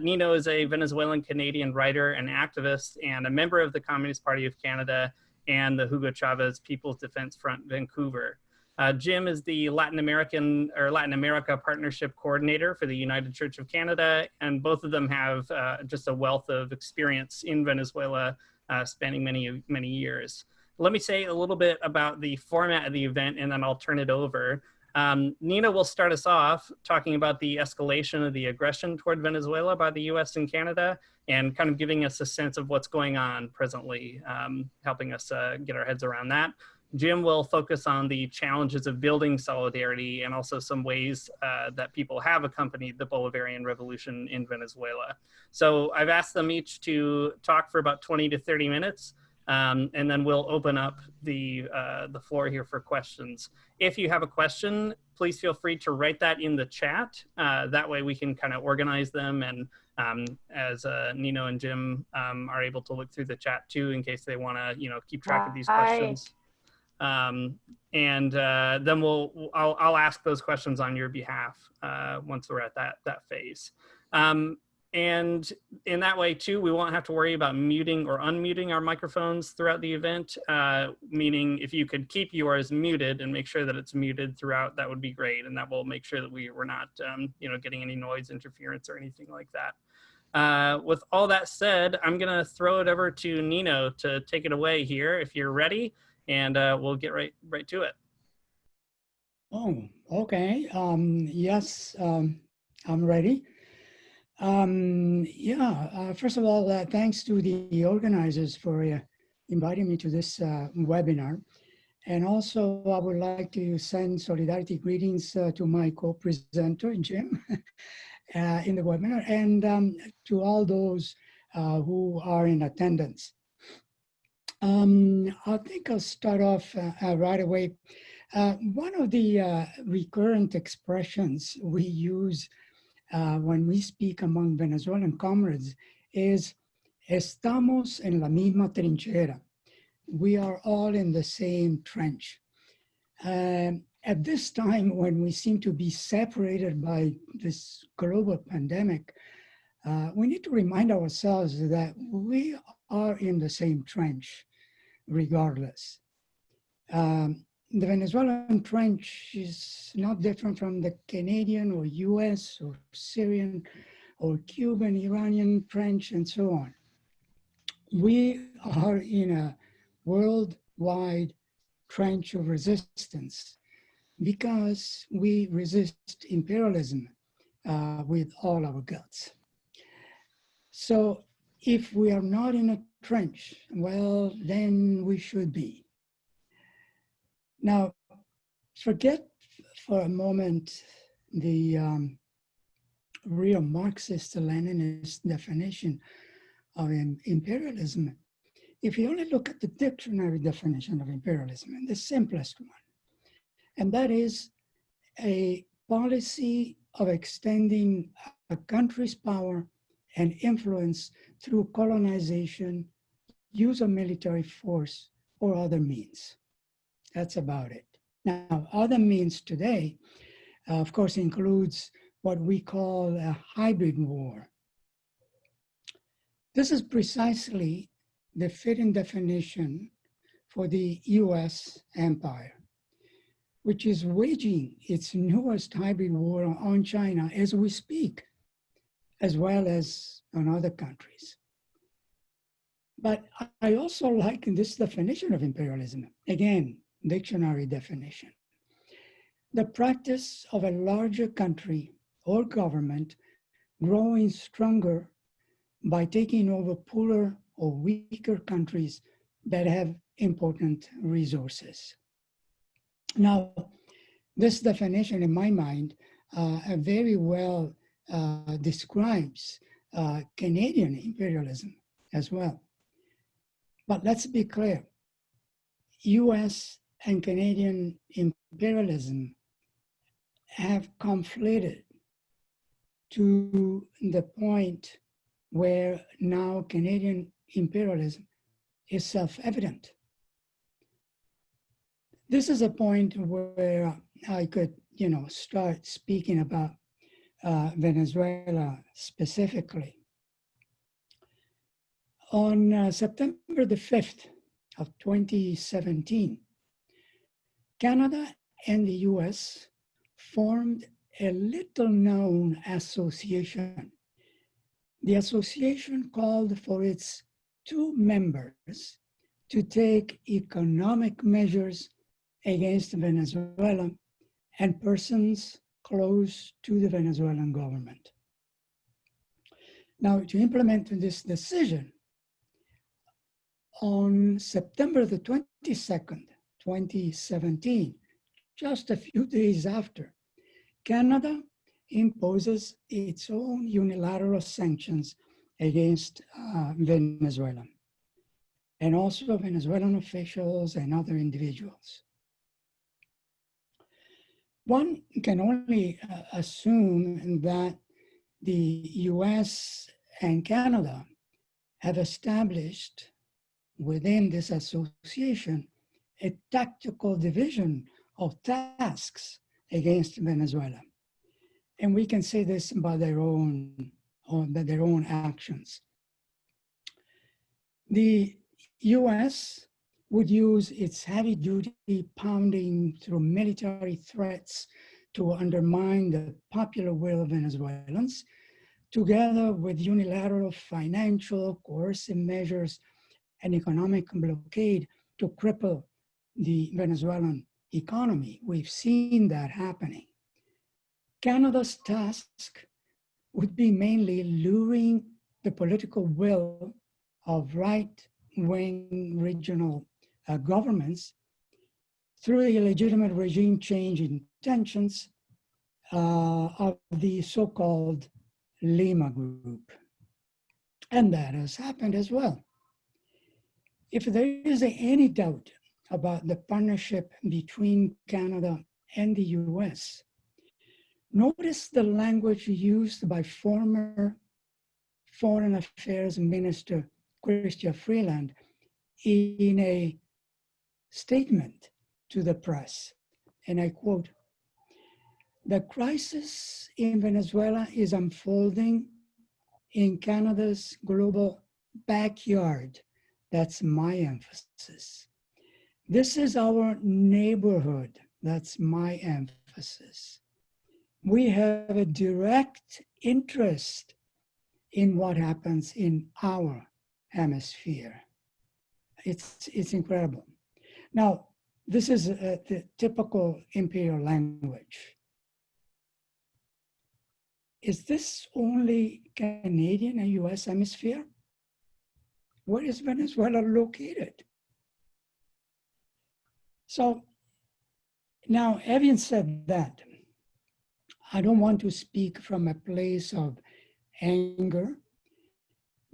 Nino is a Venezuelan Canadian writer and activist and a member of the Communist Party of Canada and the Hugo Chavez People's Defense Front Vancouver. Jim is the Latin America Partnership Coordinator for the United Church of Canada, and both of them have just a wealth of experience in Venezuela spanning many years. Let me say a little bit about the format of the event, and then I'll turn it over. Nina will start us off talking about the escalation of the aggression toward Venezuela by the US and Canada, and kind of giving us a sense of what's going on presently, helping us get our heads around that. Jim will focus on the challenges of building solidarity and also some ways that people have accompanied the Bolivarian Revolution in Venezuela. So I've asked them each to talk for about 20 to 30 minutes. And then we'll open up the floor here for questions. If you have a question, please feel free to write that in the chat. That way we can kind of organize them, and as Nino and Jim are able to look through the chat too, in case they want to, keep track of these questions. And then I'll ask those questions on your behalf once we're at that phase. And in that way too, we won't have to worry about muting or unmuting our microphones throughout the event, meaning if you could keep yours muted and make sure that it's muted throughout, that would be great. And that will make sure that we're not, getting any noise interference or anything like that. With all that said, I'm gonna throw it over to Nino to take it away here if you're ready, and we'll get right to it. Oh, okay. Yes, I'm ready. First of all, thanks to the organizers for inviting me to this webinar. And also, I would like to send solidarity greetings to my co-presenter, Jim, in the webinar, and to all those who are in attendance. I think I'll start off right away. One of the recurrent expressions we use when we speak among Venezuelan comrades is "estamos en la misma trinchera." We are all in the same trench. At this time, when we seem to be separated by this global pandemic, we need to remind ourselves that we are in the same trench, regardless. The Venezuelan trench is not different from the Canadian or US or Syrian or Cuban, Iranian trench, and so on. We are in a worldwide trench of resistance because we resist imperialism with all our guts. So if we are not in a trench, well, then we should be. Now, forget for a moment the real Marxist-Leninist definition of imperialism. If you only look at the dictionary definition of imperialism, and the simplest one, and that is a policy of extending a country's power and influence through colonization, use of military force, or other means. That's about it. Now, other means today, of course, includes what we call a hybrid war. This is precisely the fitting definition for the US empire, which is waging its newest hybrid war on China as we speak, as well as on other countries. But I also like this definition of imperialism. Again, dictionary definition. The practice of a larger country or government growing stronger by taking over poorer or weaker countries that have important resources. Now, this definition, in my mind, very well describes Canadian imperialism as well. But let's be clear, US and Canadian imperialism have conflated to the point where now Canadian imperialism is self-evident. This is a point where I could, start speaking about Venezuela specifically. On September the 5th of 2017, Canada and the US formed a little-known association. The association called for its 2 members to take economic measures against Venezuela and persons close to the Venezuelan government. Now, to implement this decision, on September the 22nd, 2017, just a few days after, Canada imposes its own unilateral sanctions against Venezuela, and also Venezuelan officials and other individuals. One can only assume that the US and Canada have established within this association a tactical division of tasks against Venezuela. And we can say this by their own actions. The US would use its heavy-duty pounding through military threats to undermine the popular will of Venezuelans, together with unilateral financial, coercive measures and economic blockade to cripple the Venezuelan economy. We've seen that happening. Canada's task would be mainly luring the political will of right-wing regional governments through the illegitimate regime change intentions of the so-called Lima Group. And that has happened as well. If there is any doubt about the partnership between Canada and the US, notice the language used by former Foreign Affairs Minister Chrystia Freeland in a statement to the press, and I quote, "The crisis in Venezuela is unfolding in Canada's global backyard." That's my emphasis. "This is our neighborhood." That's my emphasis. "We have a direct interest in what happens in our hemisphere." It's incredible. Now, this is the typical imperial language. Is this only Canadian and US hemisphere? Where is Venezuela located? So now, having said that, I don't want to speak from a place of anger,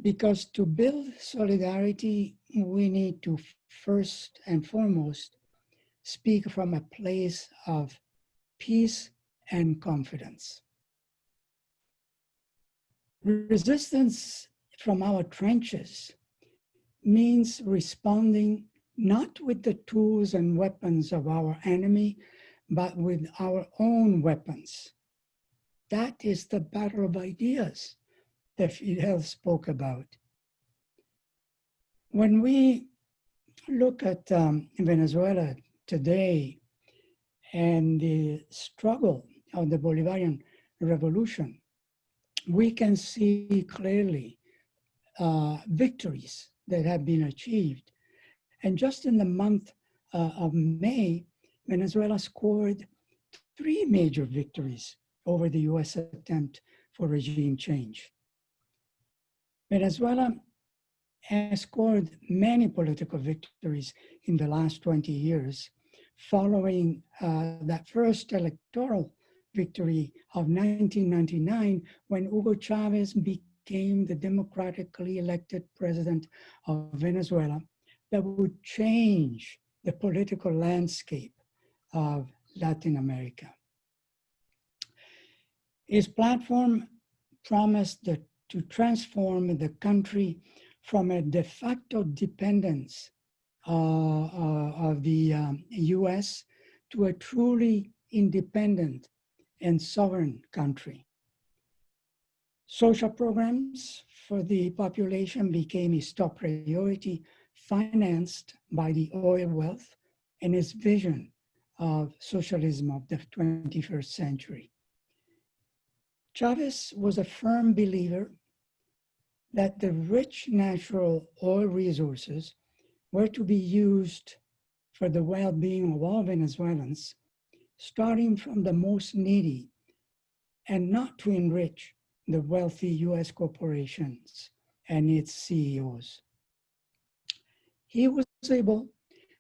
because to build solidarity, we need to first and foremost speak from a place of peace and confidence. Resistance from our trenches means responding not with the tools and weapons of our enemy, but with our own weapons. That is the battle of ideas that Fidel spoke about. When we look at Venezuela today and the struggle of the Bolivarian Revolution, we can see clearly victories that have been achieved. And just in the month of May, Venezuela scored 3 major victories over the US attempt for regime change. Venezuela has scored many political victories in the last 20 years, following that first electoral victory of 1999, when Hugo Chavez became the democratically elected president of Venezuela, that would change the political landscape of Latin America. His platform promised to transform the country from a de facto dependence of the US to a truly independent and sovereign country. Social programs for the population became his top priority, financed by the oil wealth and his vision of socialism of the 21st century. Chavez was a firm believer that the rich natural oil resources were to be used for the well-being of all Venezuelans, starting from the most needy, and not to enrich the wealthy US corporations and its CEOs. He was able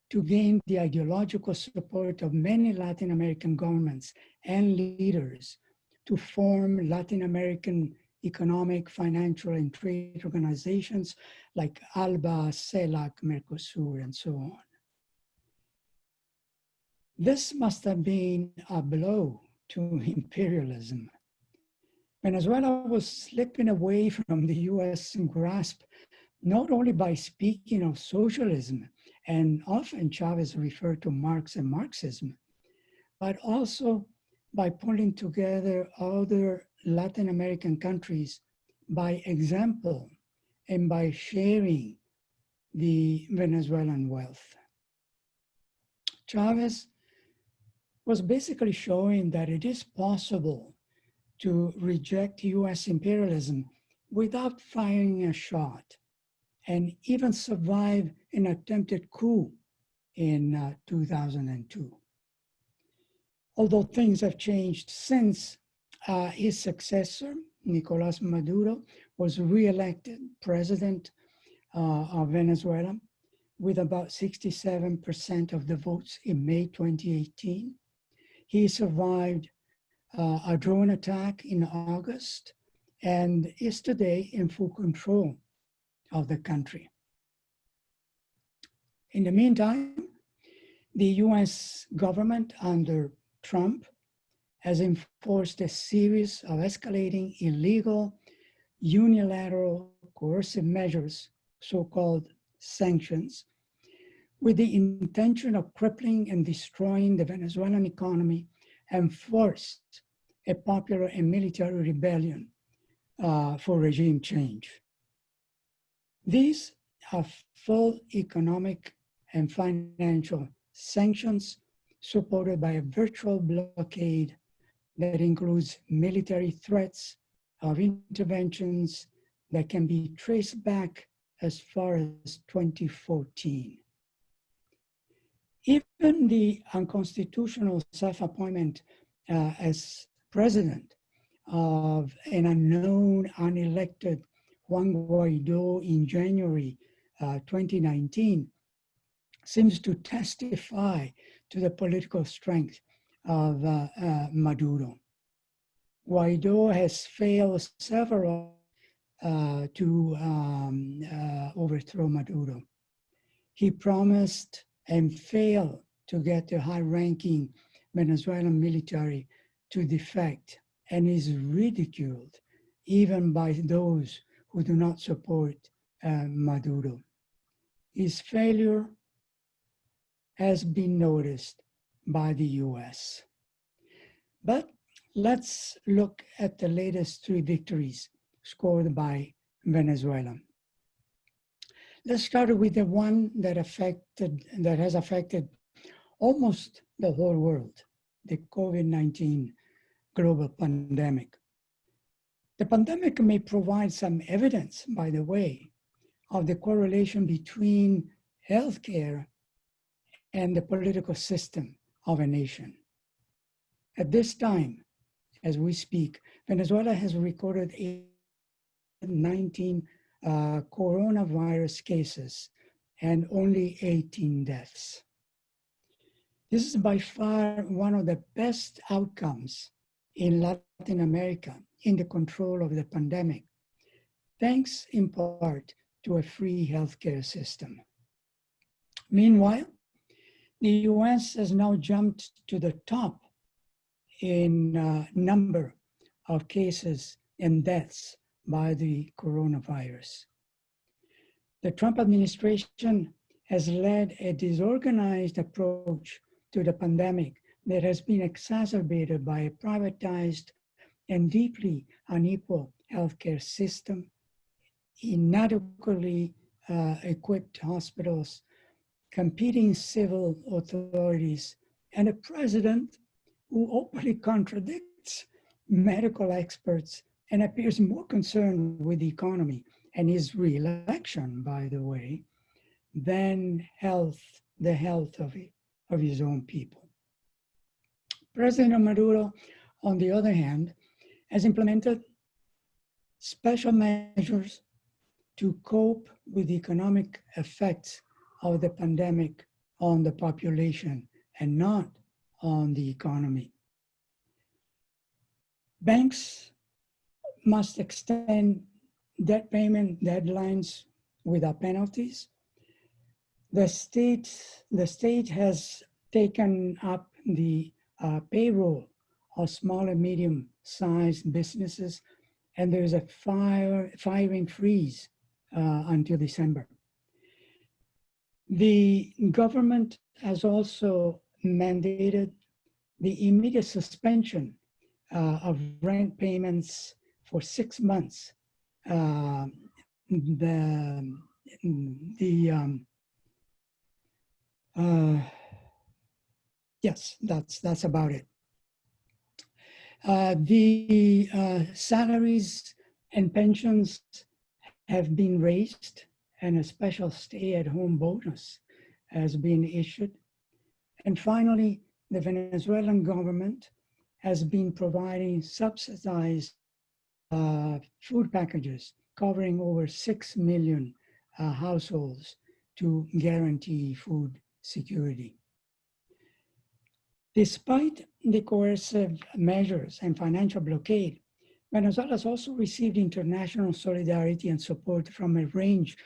to gain the ideological support of many Latin American governments and leaders to form Latin American economic, financial, and trade organizations like ALBA, CELAC, Mercosur, and so on. This must have been a blow to imperialism. Venezuela was slipping away from the US grasp, not only by speaking of socialism, and often Chavez referred to Marx and Marxism, but also by pulling together other Latin American countries by example and by sharing the Venezuelan wealth. Chavez was basically showing that it is possible to reject US imperialism without firing a shot, and even survive an attempted coup in 2002. Although things have changed since, his successor, Nicolás Maduro, was re-elected president of Venezuela with about 67% of the votes in May 2018. He survived a drone attack in August and is today in full control of the country. In the meantime, the US government under Trump has enforced a series of escalating illegal, unilateral, coercive measures, so-called sanctions, with the intention of crippling and destroying the Venezuelan economy and forced a popular and military rebellion for regime change. These are full economic and financial sanctions supported by a virtual blockade that includes military threats of interventions that can be traced back as far as 2014. Even the unconstitutional self-appointment as president of an unknown, unelected Juan Guaido in January 2019 seems to testify to the political strength of Maduro. Guaido has failed several to overthrow Maduro. He promised and failed to get the high-ranking Venezuelan military to defect, and is ridiculed even by those who do not support Maduro. His failure has been noticed by the US. But let's look at the latest 3 victories scored by Venezuela. Let's start with the one that has affected almost the whole world, the COVID-19 global pandemic. The pandemic may provide some evidence, by the way, of the correlation between healthcare and the political system of a nation. At this time, as we speak, Venezuela has recorded 19 coronavirus cases and only 18 deaths. This is by far one of the best outcomes in Latin America in the control of the pandemic, thanks in part to a free healthcare system. Meanwhile, the US has now jumped to the top in number of cases and deaths by the coronavirus. The Trump administration has led a disorganized approach to the pandemic that has been exacerbated by a privatized and deeply unequal healthcare system, inadequately equipped hospitals, competing civil authorities, and a president who openly contradicts medical experts and appears more concerned with the economy and his re-election, by the way, than the health of his own people. President Maduro, on the other hand, has implemented special measures to cope with the economic effects of the pandemic on the population and not on the economy. Banks must extend debt payment deadlines without penalties. The state has taken up the payroll of small and medium-sized businesses, and there's a firing freeze until December. The government has also mandated the immediate suspension of rent payments for 6 months. Yes, that's about it. The salaries and pensions have been raised, and a special stay-at-home bonus has been issued. And finally, the Venezuelan government has been providing subsidized food packages covering over 6 million households to guarantee food security. Despite the coercive measures and financial blockade, Venezuela has also received international solidarity and support from a range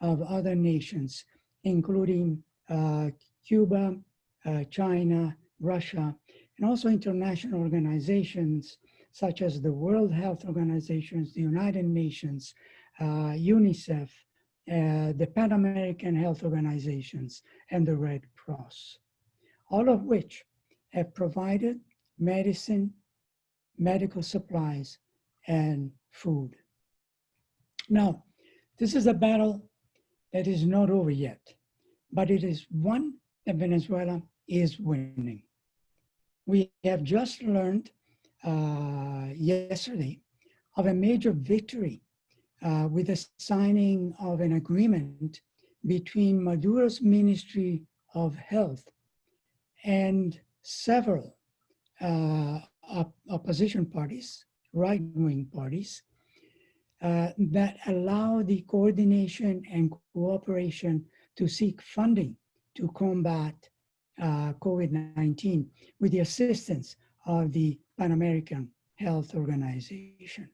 of other nations, including Cuba, China, Russia, and also international organizations such as the World Health Organization, the United Nations, UNICEF, the Pan American Health Organizations, and the Red Cross, all of which have provided medicine, medical supplies, and food. Now, this is a battle that is not over yet, but it is one that Venezuela is winning. We have just learned yesterday of a major victory with the signing of an agreement between Maduro's Ministry of Health and several opposition parties, right-wing parties, that allow the coordination and cooperation to seek funding to combat COVID-19 with the assistance of the Pan American Health Organization.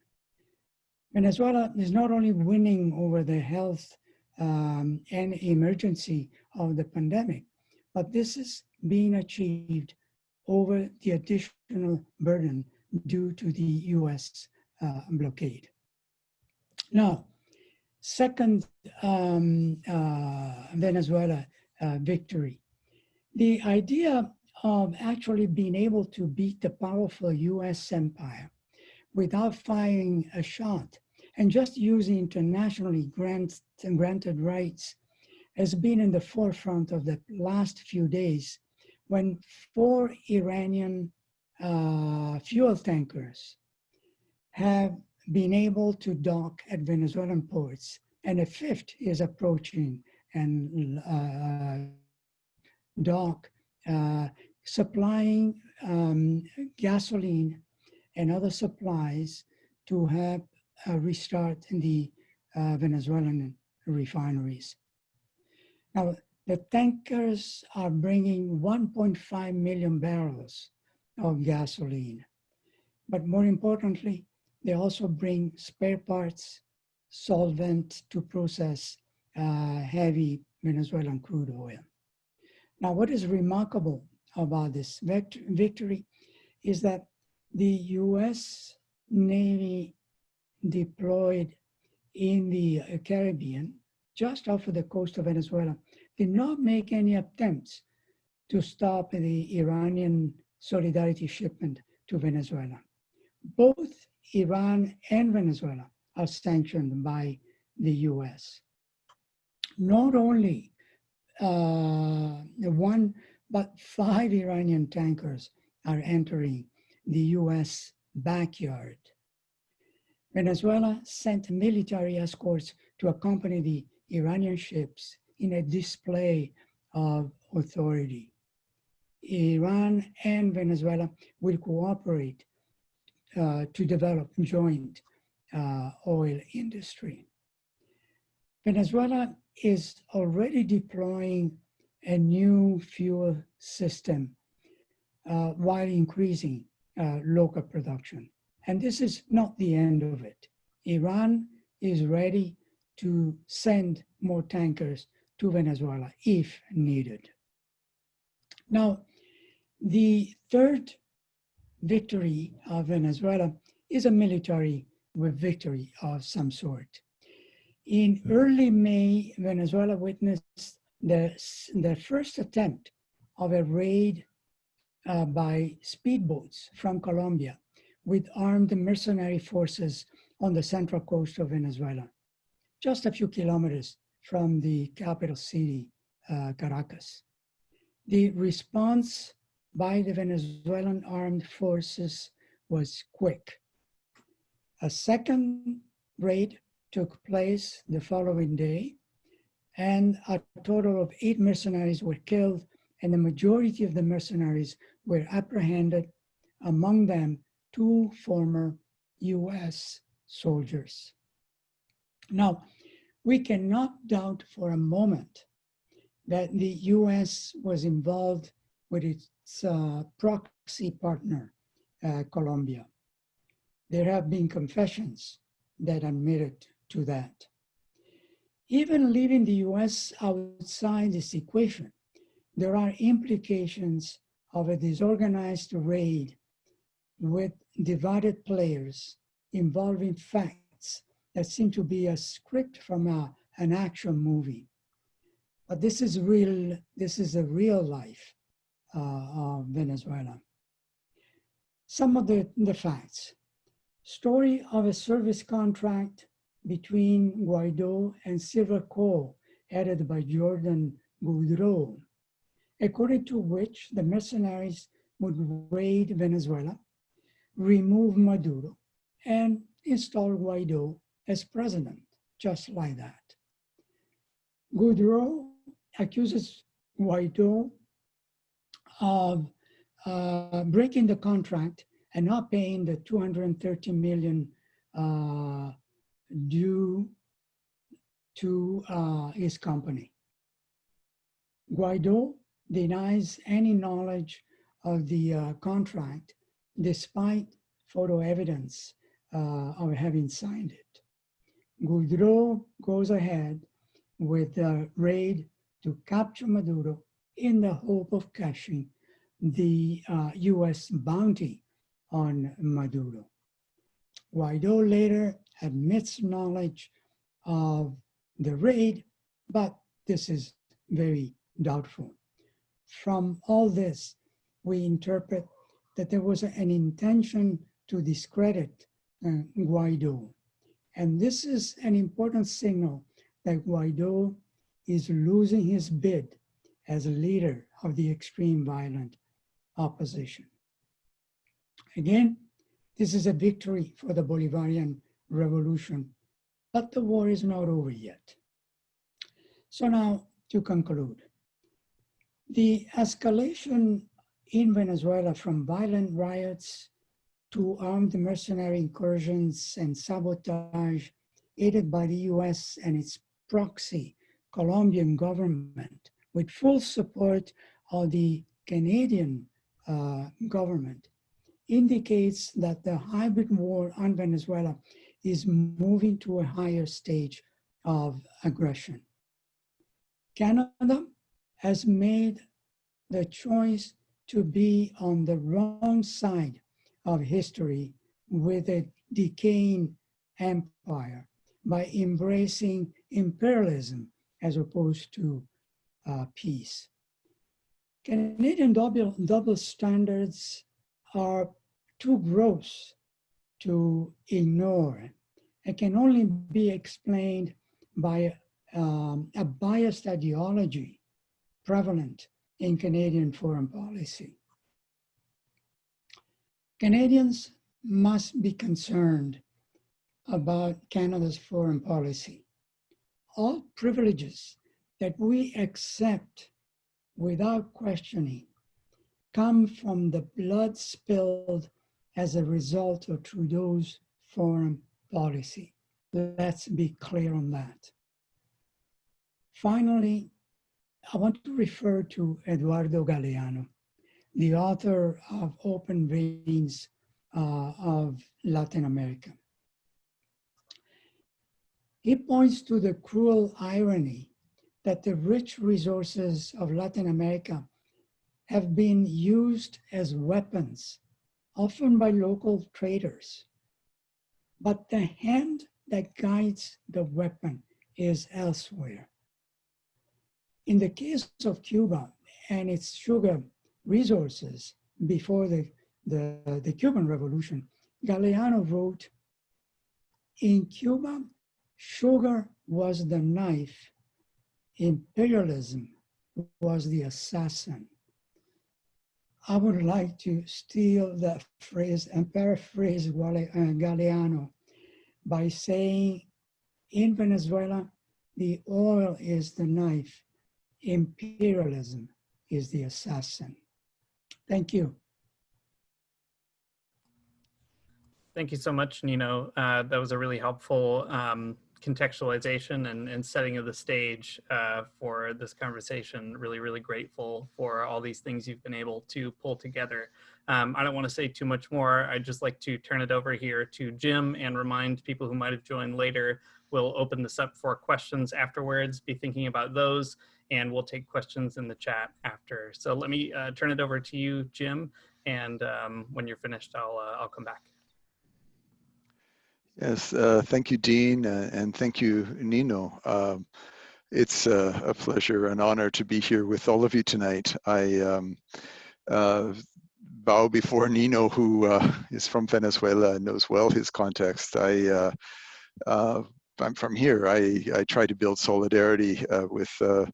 Venezuela is not only winning over the health and emergency of the pandemic, but this is being achieved over the additional burden due to the US blockade. Now, second Venezuela victory. The idea of actually being able to beat the powerful US empire without firing a shot and just using internationally granted rights has been in the forefront of the last few days when 4 Iranian fuel tankers have been able to dock at Venezuelan ports, and a 5th is approaching and dock, supplying gasoline and other supplies to help restart the Venezuelan refineries. Now, the tankers are bringing 1.5 million barrels of gasoline, but more importantly, they also bring spare parts, solvent to process heavy Venezuelan crude oil. Now, what is remarkable about this victory is that the US Navy deployed in the Caribbean, just off of the coast of Venezuela, did not make any attempts to stop the Iranian solidarity shipment to Venezuela. Both Iran and Venezuela are sanctioned by the US. Not only one, but 5 Iranian tankers are entering the US backyard. Venezuela sent military escorts to accompany the Iranian ships in a display of authority. Iran and Venezuela will cooperate to develop joint oil industry. Venezuela is already deploying a new fuel system while increasing local production. And this is not the end of it. Iran is ready to send more tankers to Venezuela if needed. Now, the third victory of Venezuela is a military victory of some sort. In early May, Venezuela witnessed the first attempt of a raid by speedboats from Colombia with armed mercenary forces on the central coast of Venezuela, just a few kilometers from the capital city, Caracas. The response by the Venezuelan armed forces was quick. A second raid took place the following day, and a total of 8 mercenaries were killed, and the majority of the mercenaries were apprehended, among them 2 former US soldiers. Now, we cannot doubt for a moment that the US was involved with its proxy partner, Colombia. There have been confessions that admitted to that. Even leaving the US outside this equation, there are implications of a disorganized raid with divided players involving facts that seem to be a script from an action movie. But this is real. This is the real life of Venezuela. Some of the facts. Story of a service contract between Guaido and Silver Coal, headed by Jordan Goudreau, according to which the mercenaries would raid Venezuela, remove Maduro, and install Guaido as president, just like that. Goudreau accuses Guaido of breaking the contract and not paying the $230 million due to his company. Guaido denies any knowledge of the contract, despite photo evidence of having signed it. Goudreau goes ahead with a raid to capture Maduro in the hope of cashing the US bounty on Maduro. Guaido later admits knowledge of the raid, but this is very doubtful. From all this, we interpret that there was an intention to discredit Guaido. And this is an important signal that Guaido is losing his bid as a leader of the extreme violent opposition. Again, this is a victory for the Bolivarian revolution, but the war is not over yet. So now, to conclude, the escalation in Venezuela from violent riots to armed mercenary incursions and sabotage aided by the US and its proxy Colombian government with full support of the Canadian government indicates that the hybrid war on Venezuela is moving to a higher stage of aggression. Canada has made the choice to be on the wrong side of history with a decaying empire by embracing imperialism as opposed to peace. Canadian double standards are too gross to ignore. It can only be explained by a biased ideology prevalent in Canadian foreign policy. Canadians must be concerned about Canada's foreign policy. All privileges that we accept without questioning come from the blood spilled as a result of Trudeau's foreign policy. Let's be clear on that. Finally, I want to refer to Eduardo Galeano, the author of Open Veins of Latin America. He points to the cruel irony that the rich resources of Latin America have been used as weapons, often by local traders. But the hand that guides the weapon is elsewhere. In the case of Cuba and its sugar resources before the Cuban Revolution, Galeano wrote, "In Cuba, sugar was the knife, imperialism was the assassin." I would like to steal that phrase and paraphrase Galeano by saying, in Venezuela, the oil is the knife, imperialism is the assassin. Thank you. Thank you so much, Nino. That was a really helpful contextualization and setting of the stage for this conversation. Really, really grateful for all these things you've been able to pull together. I don't want to say too much more. I'd just like to turn it over here to Jim and remind people who might have joined later, we'll open this up for questions afterwards. Be thinking about those, and we'll take questions in the chat after. So let me turn it over to you, Jim, and when you're finished, I'll come back. Yes, thank you, Dean, and thank you, Nino. It's a pleasure and honor to be here with all of you tonight. I bow before Nino, who is from Venezuela and knows well his context. I'm from here. I try to build solidarity with the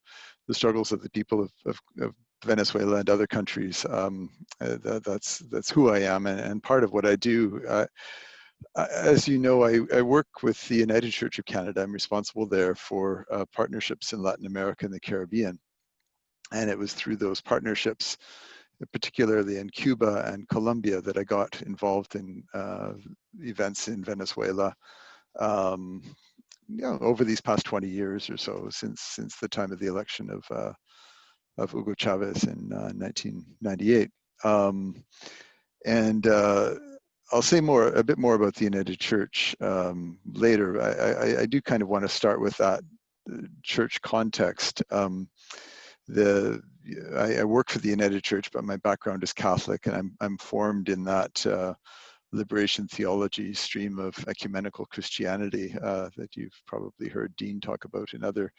struggles of the people of Venezuela and other countries. That's who I am, and part of what I do. As you know, I work with the United Church of Canada. I'm responsible there for partnerships in Latin America and the Caribbean. And it was through those partnerships, particularly in Cuba and Colombia, that I got involved in events in Venezuela over these past 20 years or so, since the time of the election of Hugo Chavez in 1998. I'll say a bit more about the United Church later. I do kind of want to start with that church context. I work for the United Church, but my background is Catholic, and I'm formed in that liberation theology stream of ecumenical Christianity that you've probably heard Dean talk about in other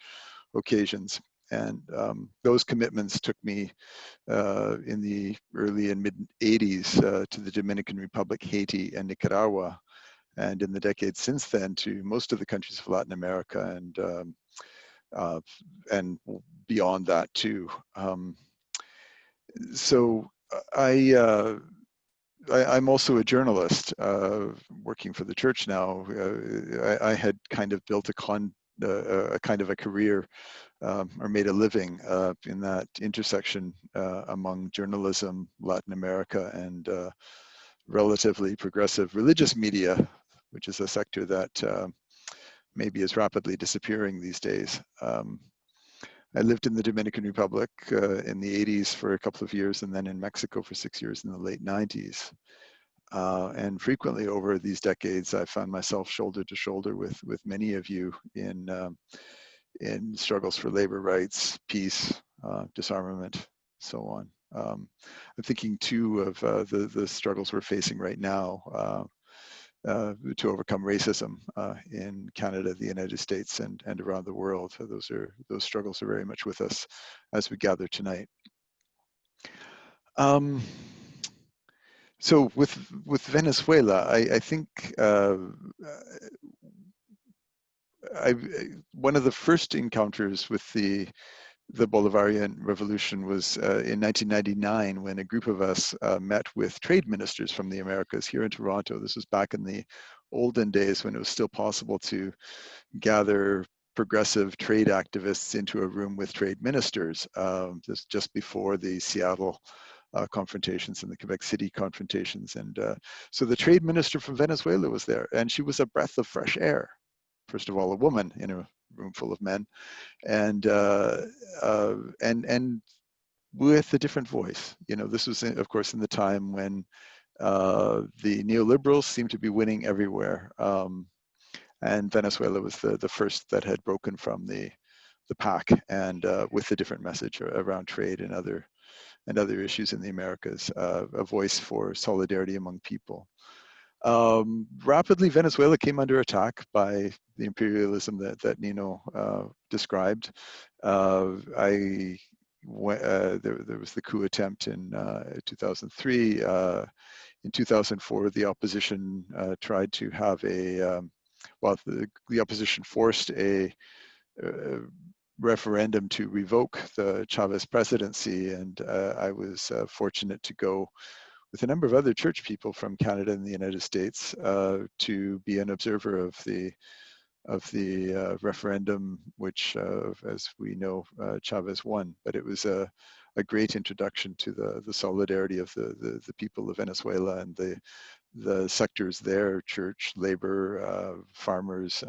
occasions. And those commitments took me in the early and mid 80s to the Dominican Republic, Haiti, and Nicaragua, and in the decades since then to most of the countries of Latin America and beyond that too. So I'm also a journalist working for the church now. I had kind of built a kind of a career or made a living in that intersection among journalism, Latin America, and relatively progressive religious media, which is a sector that maybe is rapidly disappearing these days. I lived in the Dominican Republic in the 80s for a couple of years, and then in Mexico for 6 years in the late 90s. And frequently over these decades, I found myself shoulder to shoulder with many of you in struggles for labor rights, peace, disarmament, so on. I'm thinking too of the struggles we're facing right now to overcome racism in Canada, the United States, and around the world. Those struggles are very much with us as we gather tonight. So with Venezuela, I think one of the first encounters with the Bolivarian Revolution was in 1999 when a group of us met with trade ministers from the Americas here in Toronto. This was back in the olden days when it was still possible to gather progressive trade activists into a room with trade ministers. This just before the Seattle confrontations and the Quebec City confrontations. And so the trade minister from Venezuela was there, and she was a breath of fresh air. First of all, a woman in a room full of men, and with a different voice. You know, this was, of course, in the time when the neoliberals seemed to be winning everywhere, and Venezuela was the first that had broken from the pack, and with a different message around trade and other issues in the Americas, a voice for solidarity among people. Rapidly, Venezuela came under attack by the imperialism that Nino described. There was the coup attempt in 2003. In 2004, the opposition tried to have the opposition forced a referendum to revoke the Chavez presidency, and I was fortunate to go with a number of other church people from Canada and the United States to be an observer of the referendum, which, as we know, Chavez won. But it was a great introduction to the solidarity of the people of Venezuela and the sectors there: church, labor, farmers,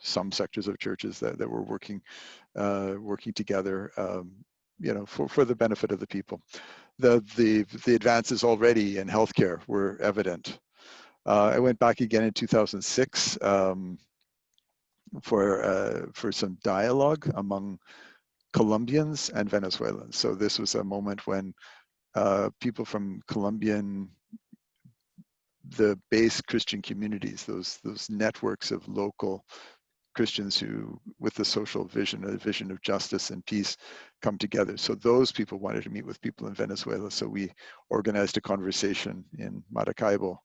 some sectors of churches that were working together, you know, for the benefit of the people. The advances already in healthcare were evident. I went back again in 2006 for some dialogue among Colombians and Venezuelans. So this was a moment when people from the base Christian communities, those networks of local Christians who, with a vision of justice and peace, come together. So those people wanted to meet with people in Venezuela. So we organized a conversation in Maracaibo.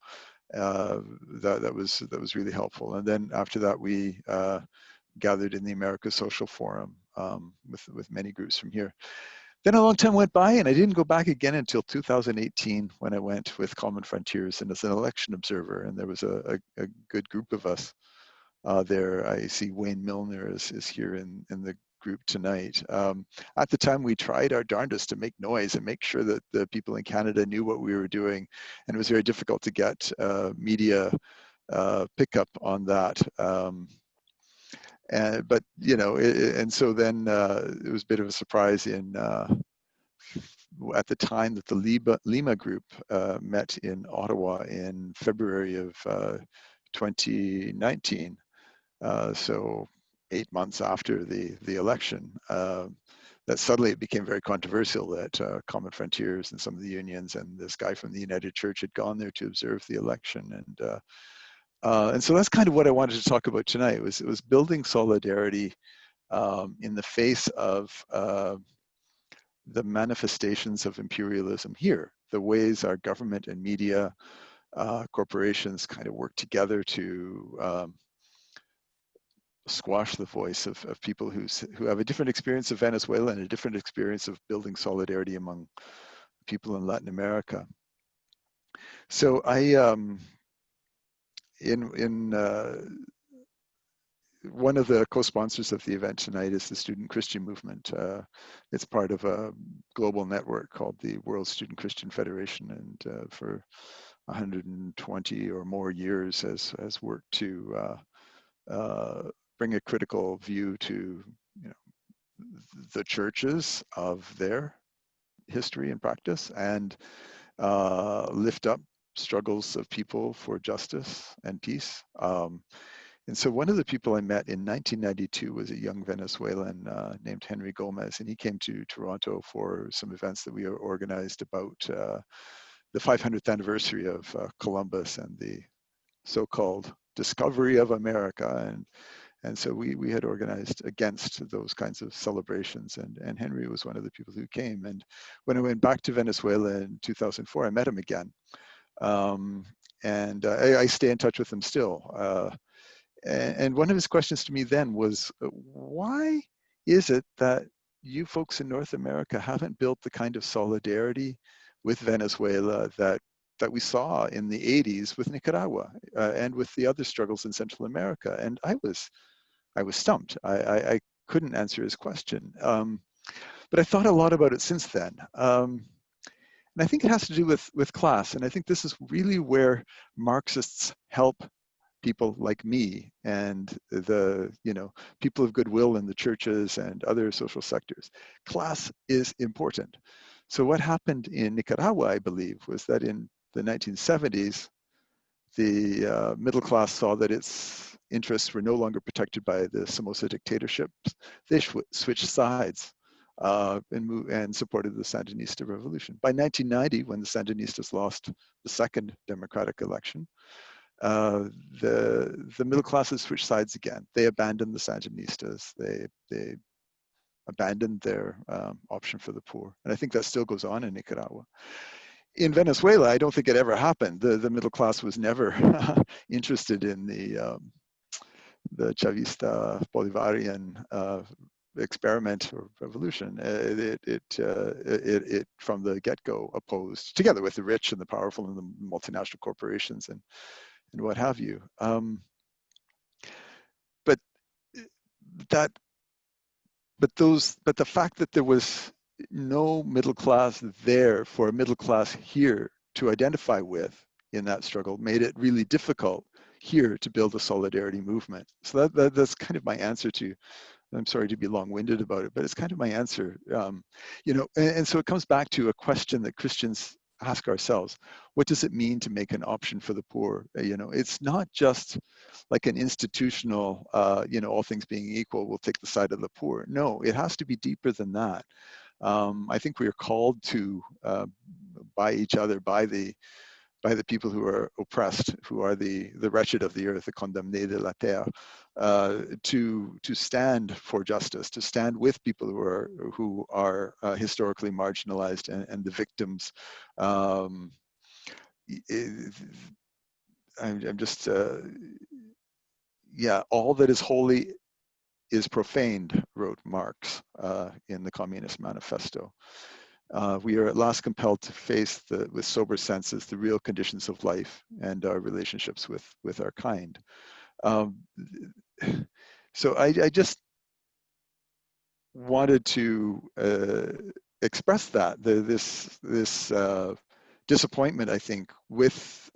That was really helpful. And then after that, we gathered in the Americas Social Forum with many groups from here. Then a long time went by, and I didn't go back again until 2018 when I went with Common Frontiers and as an election observer. And there was a good group of us there. I see Wayne Milner is here in the group tonight. At the time, we tried our darndest to make noise and make sure that the people in Canada knew what we were doing, and it was very difficult to get media pickup on that. But you know, and so then it was a bit of a surprise at the time that the Lima Group met in Ottawa in February of 2019. So 8 months after the election, that suddenly it became very controversial that Common Frontiers and some of the unions and this guy from the United Church had gone there to observe the election. And so that's kind of what I wanted to talk about tonight. It was building solidarity in the face of the manifestations of imperialism here, the ways our government and media, corporations kind of work together to squash the voice of people who have a different experience of Venezuela and a different experience of building solidarity among people in Latin America. So I, one of the co-sponsors of the event tonight is the Student Christian Movement. It's part of a global network called the World Student Christian Federation, and for 120 or more years has worked to bring a critical view to, you know, the churches of their history and practice, and lift up struggles of people for justice and peace. And so one of the people I met in 1992 was a young Venezuelan named Henry Gomez, and he came to Toronto for some events that we organized about the 500th anniversary of Columbus and the so-called discovery of America. And so we had organized against those kinds of celebrations, and Henry was one of the people who came. And when I went back to Venezuela in 2004, I met him again. And I stay in touch with him still. And one of his questions to me then was, why is it that you folks in North America haven't built the kind of solidarity with Venezuela that we saw in the 80s with Nicaragua and with the other struggles in Central America? And I was stumped. I couldn't answer his question. But I thought a lot about it since then. And I think it has to do with class. And I think this is really where Marxists help people like me and the people of goodwill in the churches and other social sectors. Class is important. So what happened in Nicaragua, I believe, was that in the 1970s, the middle class saw that its interests were no longer protected by the Somoza dictatorships. They switched sides and supported the Sandinista revolution. By 1990, when the Sandinistas lost the second democratic election, the middle classes switched sides again. They abandoned the Sandinistas. They abandoned their option for the poor. And I think that still goes on in Nicaragua. In Venezuela, I don't think it ever happened. The middle class was never interested in the Chavista Bolivarian experiment or revolution. It from the get-go opposed, together with the rich and the powerful and the multinational corporations and what have you. But the fact that there was no middle class there for a middle class here to identify with in that struggle made it really difficult here to build a solidarity movement. So that's kind of my answer to, I'm sorry to be long-winded about it, but it's kind of my answer. And so it comes back to a question that Christians ask ourselves: what does it mean to make an option for the poor? It's not just like an institutional, all things being equal, we'll take the side of the poor. No, it has to be deeper than that. I think we are called to, by each other, by the people who are oppressed, who are the wretched of the earth, the condamnés de la terre, to stand for justice, to stand with people who are historically marginalized and the victims. I'm just, all that is holy is profaned, wrote Marx in the Communist Manifesto. We are at last compelled to face with sober senses the real conditions of life and our relationships with our kind. So I just wanted to express that this disappointment, I think, with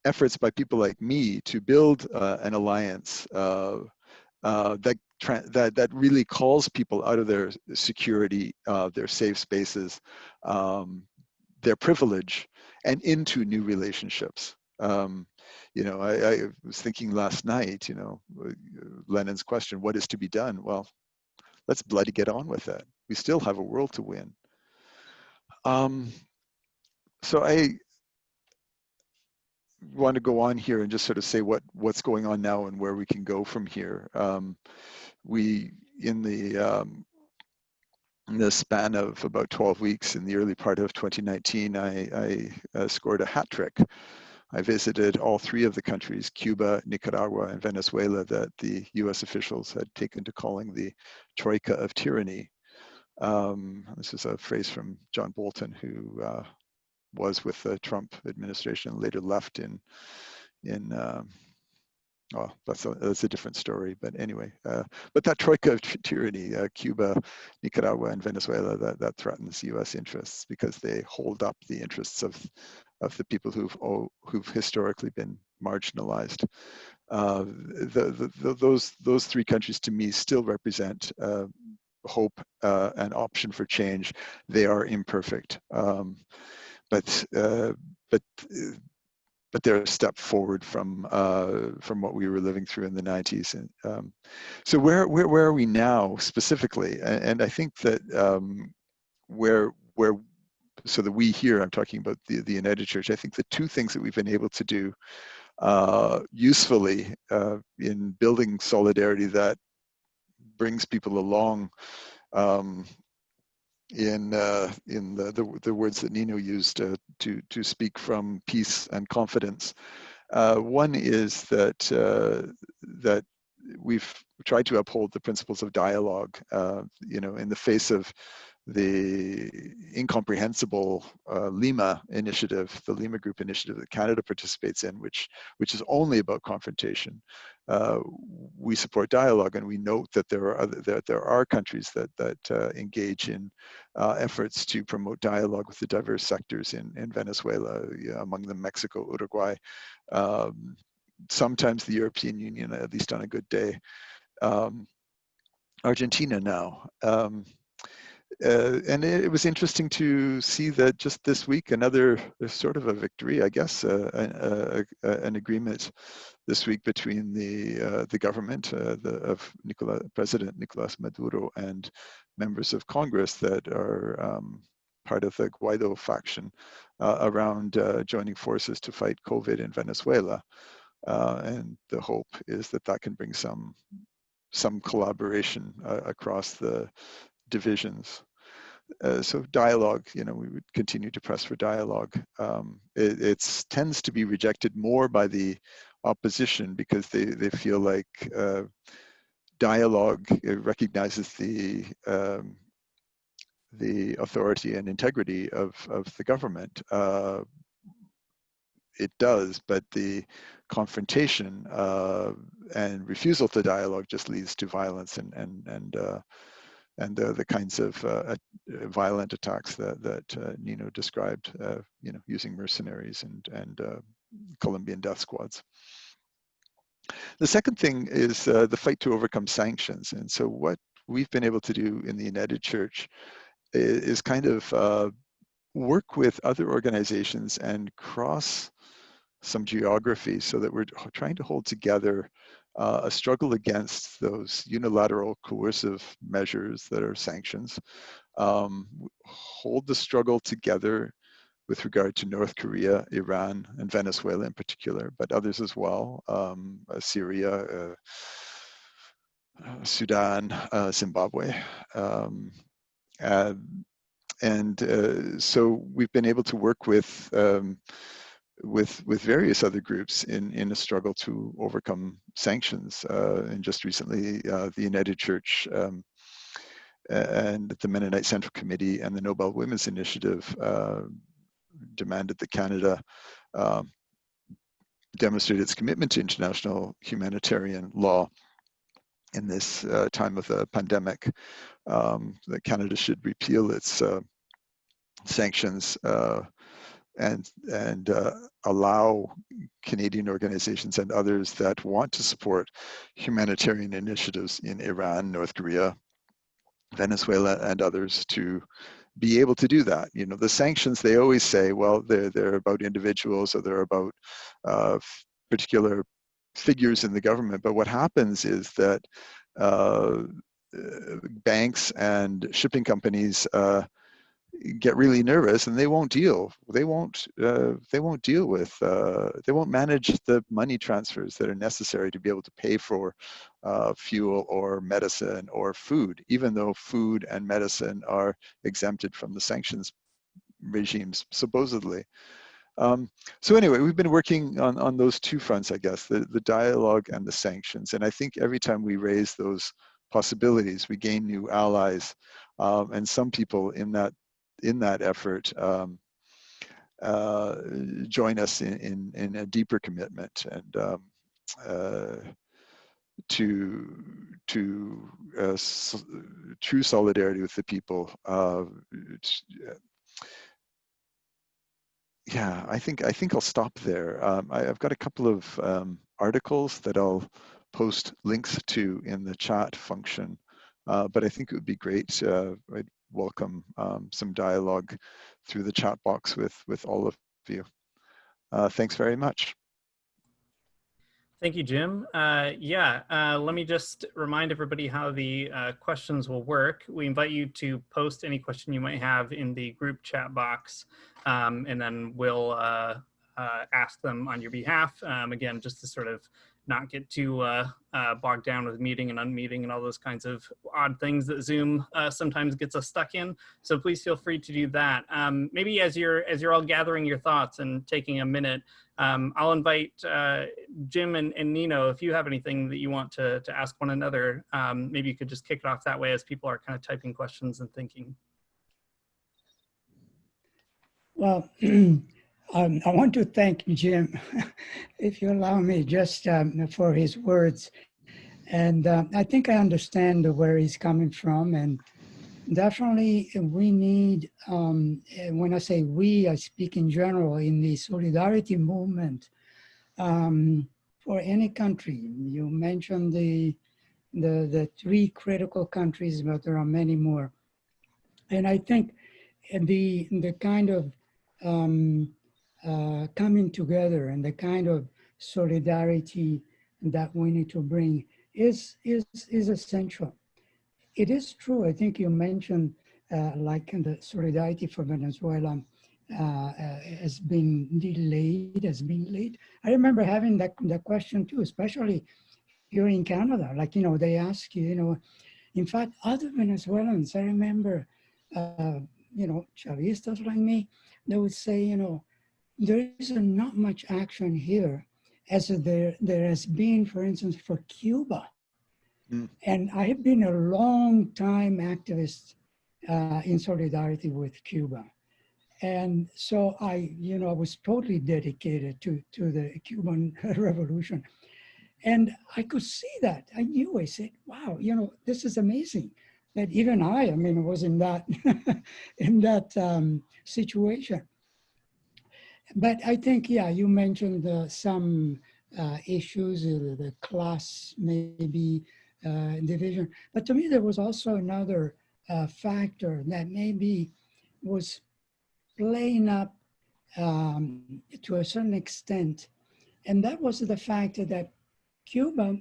efforts by people like me to build an alliance that really calls people out of their security, their safe spaces, their privilege, and into new relationships. I was thinking last night, Lenin's question, what is to be done? Well, let's bloody get on with it. We still have a world to win. So I want to go on here and just sort of say what's going on now and where we can go from here. In the span of about 12 weeks in the early part of 2019, I scored a hat trick. I visited all three of the countries, Cuba, Nicaragua, and Venezuela, that the US officials had taken to calling the troika of tyranny. This is a phrase from John Bolton, who was with the Trump administration and later left that's a different story, but anyway. But that troika of tyranny, Cuba, Nicaragua, and Venezuela, that threatens US interests because they hold up the interests of the people who've historically been marginalized. Those three countries to me still represent hope, an option for change. They are imperfect, but they're a step forward from what we were living through in the 90s. And so where are we now specifically? And I think that so the we here, I'm talking about the United Church, I think the two things that we've been able to do usefully in building solidarity that brings people along. In the words that Nino used to speak from peace and confidence. One is that that we've tried to uphold the principles of dialogue, in the face of the incomprehensible Lima initiative, the Lima Group initiative that Canada participates in, which is only about confrontation. We support dialogue, and we note that there are countries that engage in efforts to promote dialogue with the diverse sectors in Venezuela, among them Mexico, Uruguay, sometimes the European Union, at least on a good day, Argentina now. And it was interesting to see that just this week, another sort of a victory, I guess, an agreement this week between the government of President Nicolás Maduro and members of Congress that are part of the Guaido faction around joining forces to fight COVID in Venezuela. And the hope is that that can bring some collaboration across the divisions. So dialogue, we would continue to press for dialogue. It tends to be rejected more by the opposition because they feel like dialogue recognizes the authority and integrity of the government. It does, but the confrontation and refusal to dialogue just leads to violence and the kinds of violent attacks that Nino described, using mercenaries and Colombian death squads. The second thing is the fight to overcome sanctions. And so what we've been able to do in the United Church is kind of work with other organizations and cross some geography so that we're trying to hold together a struggle against those unilateral coercive measures that are sanctions, hold the struggle together with regard to North Korea, Iran, and Venezuela in particular, but others as well, Syria, Sudan, Zimbabwe. So we've been able to work with various other groups in a struggle to overcome sanctions. And just recently, the United Church and the Mennonite Central Committee and the Nobel Women's Initiative demanded that Canada demonstrate its commitment to international humanitarian law in this time of the pandemic, that Canada should repeal its sanctions and allow Canadian organizations and others that want to support humanitarian initiatives in Iran, North Korea, Venezuela, and others to be able to do that. The sanctions, they always say, well, they're about individuals or they're about particular figures in the government. But what happens is that banks and shipping companies get really nervous and they won't deal. They won't deal with. They won't manage the money transfers that are necessary to be able to pay for fuel or medicine or food, even though food and medicine are exempted from the sanctions regimes, supposedly. So anyway, we've been working on those two fronts, I guess, the dialogue and the sanctions. And I think every time we raise those possibilities, we gain new allies, and some people in that effort join us in a deeper commitment and to true solidarity with the people. Yeah, I think I'll stop there. I've got a couple of articles that I'll post links to in the chat function, but I think it would be great. I'd welcome some dialogue through the chat box with all of you. Thanks very much. Thank you, Jim. Let me just remind everybody how the questions will work. We invite you to post any question you might have in the group chat box, and then we'll ask them on your behalf. Again, just to sort of not get too bogged down with meeting and unmeeting and all those kinds of odd things that Zoom sometimes gets us stuck in. So please feel free to do that. Maybe as you're all gathering your thoughts and taking a minute, I'll invite Jim and Nino, if you have anything that you want to ask one another, maybe you could just kick it off that way as people are kind of typing questions and thinking. Well, I want to thank Jim, if you allow me, just for his words. And I think I understand where he's coming from. And definitely we need, when I say we, I speak in general, in the solidarity movement for any country. You mentioned the three critical countries, but there are many more. And I think the kind of coming together and the kind of solidarity that we need to bring is essential. It is true. I think you mentioned like the solidarity for Venezuela has been delayed, has been late. I remember having that question too, especially here in Canada. Like, you know, they ask you, you know, in fact, other Venezuelans, I remember, you know, Chavistas like me, they would say, you know, there is not much action here as there has been, for instance, for Cuba. Mm. And I have been a long time activist in solidarity with Cuba. And so I was totally dedicated to the Cuban Revolution. And I could see that. I knew, I said, wow, you know, this is amazing. That even I mean, was in that, in that situation. But I think, yeah, you mentioned some issues, the class maybe division. But to me, there was also another factor that maybe was playing up to a certain extent. And that was the fact that Cuba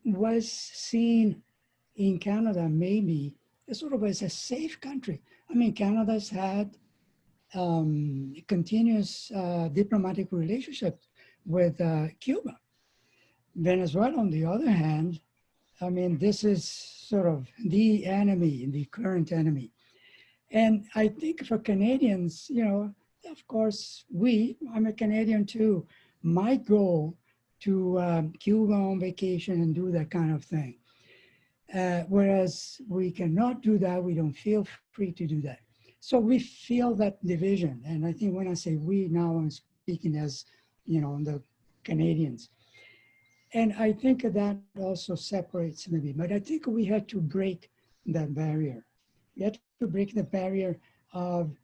was seen in Canada maybe as sort of as a safe country. I mean, Canada's had continuous diplomatic relationships with Cuba. Venezuela, on the other hand, I mean, this is sort of the enemy, the current enemy. And I think for Canadians, you know, of course, I'm a Canadian too, might go to Cuba on vacation and do that kind of thing. Whereas we cannot do that, we don't feel free to do that. So we feel that division. And I think when I say we, now I'm speaking as, you know, the Canadians. And I think that also separates maybe, but I think we had to break that barrier. We had to break the barrier of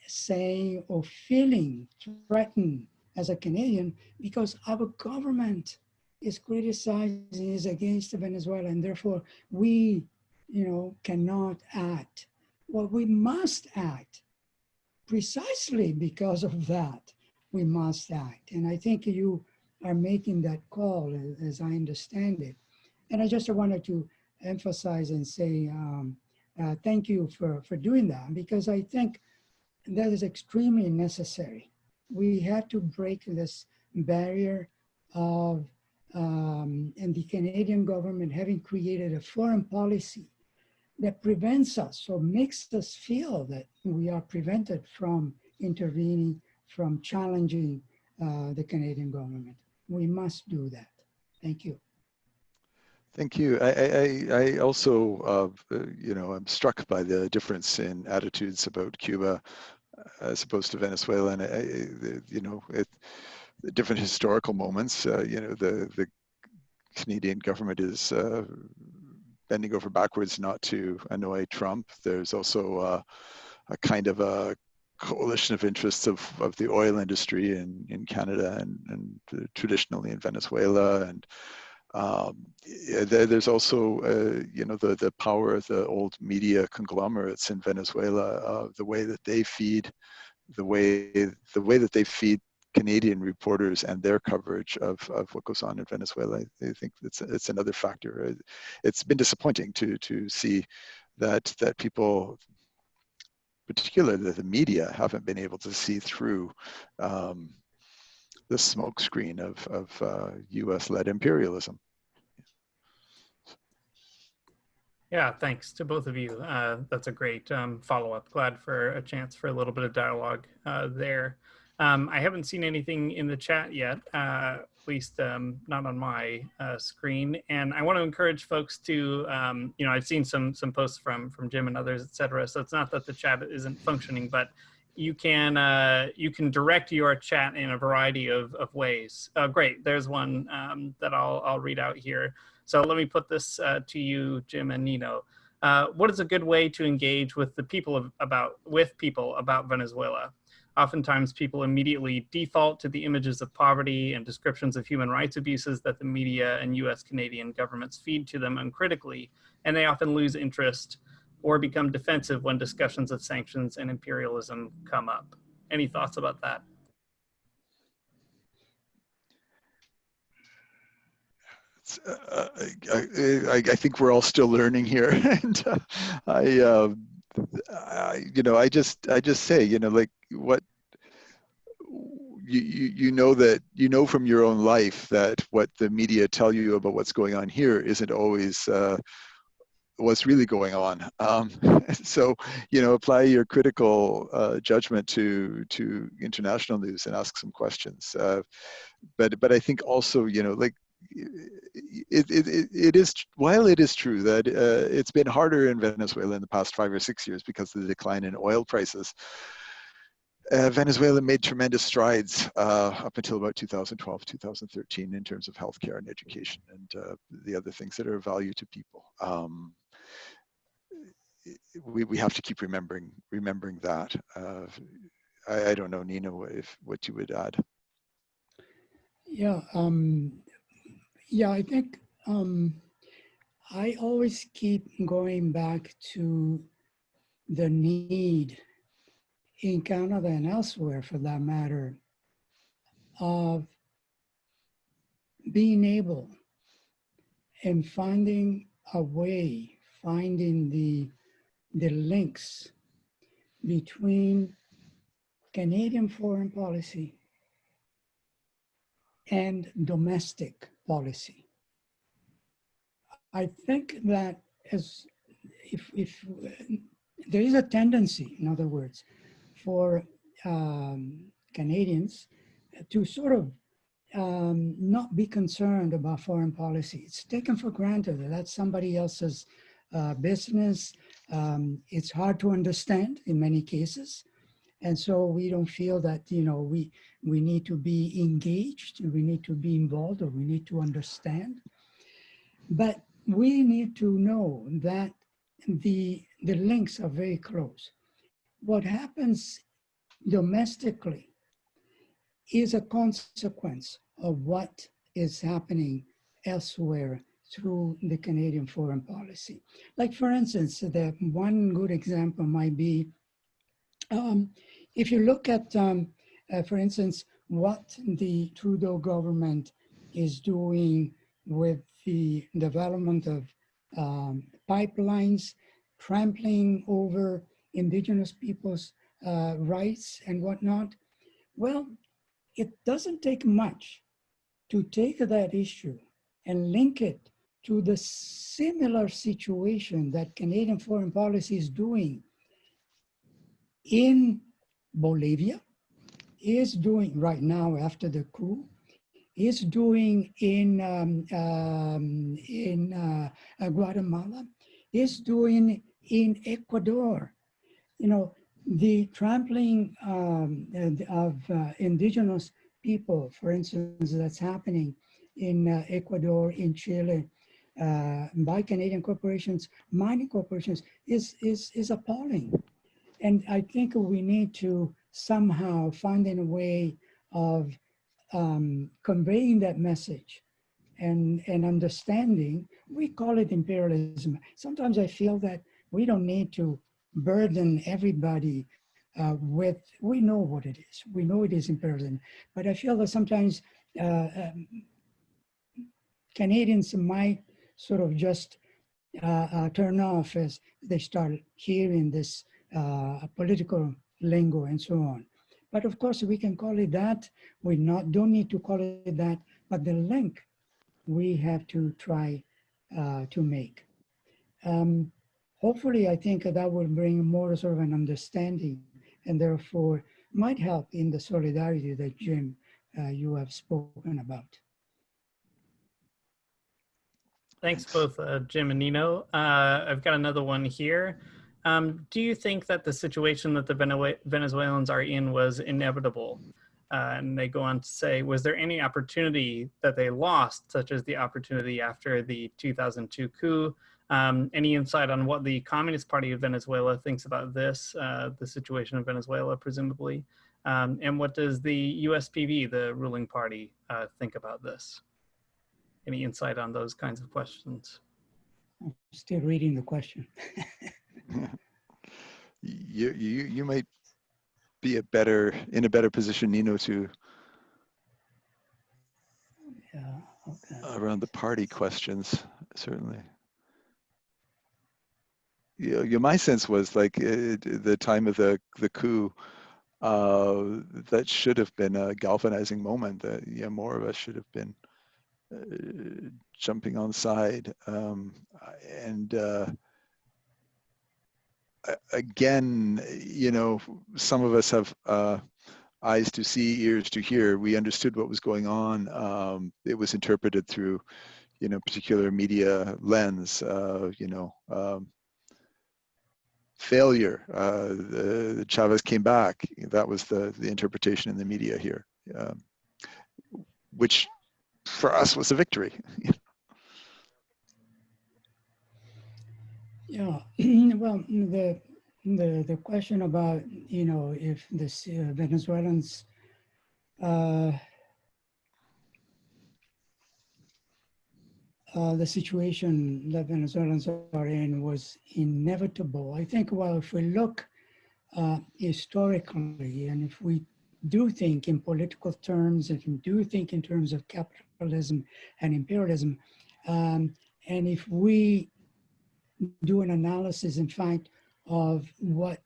saying or feeling threatened as a Canadian because our government is criticizing, is against Venezuela, and therefore we, you know, cannot act. Well, we must act. Precisely because of that, we must act. And I think you are making that call, as I understand it. And I just wanted to emphasize and say thank you for doing that, because I think that is extremely necessary. We have to break this barrier of, and the Canadian government having created a foreign policy that prevents us or makes us feel that we are prevented from intervening, from challenging the Canadian government. We must do that. Thank you. Thank you. I also, you know, I'm struck by the difference in attitudes about Cuba as opposed to Venezuela, and you know, the different historical moments. You know, the Canadian government is bending over backwards not to annoy Trump. There's also a kind of a coalition of interests of the oil industry in Canada and traditionally in Venezuela, and there's also you know, the power of the old media conglomerates in Venezuela, the way that they feed Canadian reporters and their coverage of what goes on in Venezuela. I think it's another factor. It's been disappointing to see that people particularly the media, haven't been able to see through the smokescreen of US-led imperialism. Yeah, thanks to both of you. That's a great follow-up. Glad for a chance for a little bit of dialogue there. I haven't seen anything in the chat yet, at least not on my screen. And I want to encourage folks to, you know, I've seen some posts from Jim and others, et cetera. So it's not that the chat isn't functioning, but you can direct your chat in a variety of ways. Great, there's one that I'll read out here. So let me put this to you, Jim and Nino. What is a good way to engage with the people about Venezuela? Oftentimes people immediately default to the images of poverty and descriptions of human rights abuses that the media and US Canadian governments feed to them uncritically, and they often lose interest or become defensive when discussions of sanctions and imperialism come up. Any thoughts about that? I think we're all still learning here, and you know, I just say, you know, like what you know, that you know from your own life that what the media tell you about what's going on here isn't always what's really going on. So, you know, apply your critical judgment to international news and ask some questions. But I think also, you know, like it is, while it is true that it's been harder in Venezuela in the past 5 or 6 years because of the decline in oil prices, Venezuela made tremendous strides up until about 2012, 2013 in terms of healthcare and education and the other things that are of value to people. We have to keep remembering that. I don't know, Nino, what you would add. Yeah, yeah, I think I always keep going back to the need in Canada and elsewhere, for that matter, of being able and finding a way, finding the links between Canadian foreign policy and domestic policy. I think that if there is a tendency, in other words, for Canadians to sort of not be concerned about foreign policy. It's taken for granted that that's somebody else's business. It's hard to understand in many cases. And so we don't feel that, you know, we need to be engaged, we need to be involved, or we need to understand. But we need to know that the links are very close. What happens domestically is a consequence of what is happening elsewhere through the Canadian foreign policy. Like, for instance, the one good example might be, if you look at, for instance, what the Trudeau government is doing with the development of pipelines, trampling over Indigenous people's rights and whatnot, well, it doesn't take much to take that issue and link it to the similar situation that Canadian foreign policy is doing in Bolivia, is doing right now after the coup, is doing in Guatemala, is doing in Ecuador. You know, the trampling of indigenous people, for instance, that's happening in Ecuador, in Chile, by Canadian corporations, mining corporations, is appalling. And I think we need to somehow find a way of conveying that message and understanding. We call it imperialism. Sometimes I feel that we don't need to burden everybody with, we know what it is. We know it is imperialism. But I feel that sometimes Canadians might sort of just turn off as they start hearing this political lingo and so on. But of course, we can call it that. We don't need to call it that, but the link we have to try to make. Hopefully, I think that will bring more sort of an understanding and therefore might help in the solidarity that Jim, you have spoken about. Thanks both Jim and Nino. I've got another one here. Do you think that the situation that the Venezuelans are in was inevitable? And they go on to say, was there any opportunity that they lost, such as the opportunity after the 2002 coup? Any insight on what the Communist Party of Venezuela thinks about this, the situation in Venezuela, presumably? And what does the USPV, the ruling party, think about this? Any insight on those kinds of questions? I'm still reading the question. You might be in a better position, Nino, to around the party questions, certainly. Yeah, my sense was like the time of the coup, that should have been a galvanizing moment. That more of us should have been jumping on side, and again, some of us have eyes to see, ears to hear. We understood what was going on. It was interpreted through, particular media lens. Failure. The Chavez came back. That was the interpretation in the media here, which for us was a victory. Yeah, well, the question about, if the Venezuelans the situation that Venezuelans are in was inevitable. I think, well, if we look historically, and if we do think in political terms, if we do think in terms of capitalism and imperialism, and if we do an analysis, in fact, of what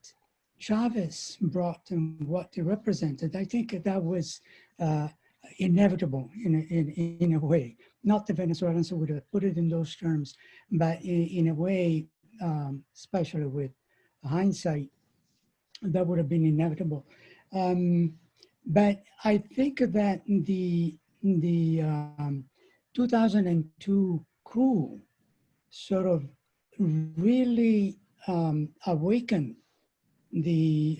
Chavez brought and what he represented, I think that was inevitable in a way. Not the Venezuelans would have put it in those terms, but in a way, especially with hindsight, that would have been inevitable. But I think that the 2002 coup sort of really awakened the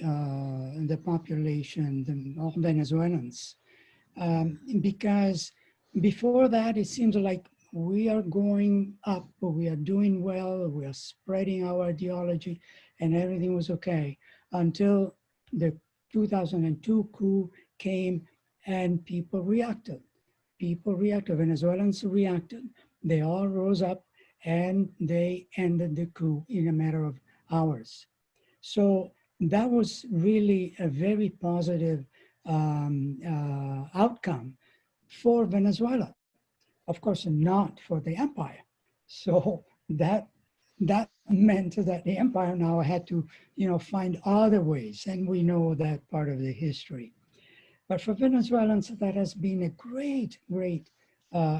population, all Venezuelans, because before that it seems like we are going up, we are doing well, we are spreading our ideology, and everything was okay until the 2002 coup came and people reacted. Venezuelans reacted. They all rose up and they ended the coup in a matter of hours. So that was really a very positive outcome for Venezuela. Of course, not for the empire. So that meant that the empire now had to, find other ways, and we know that part of the history. But for Venezuelans, that has been a great, great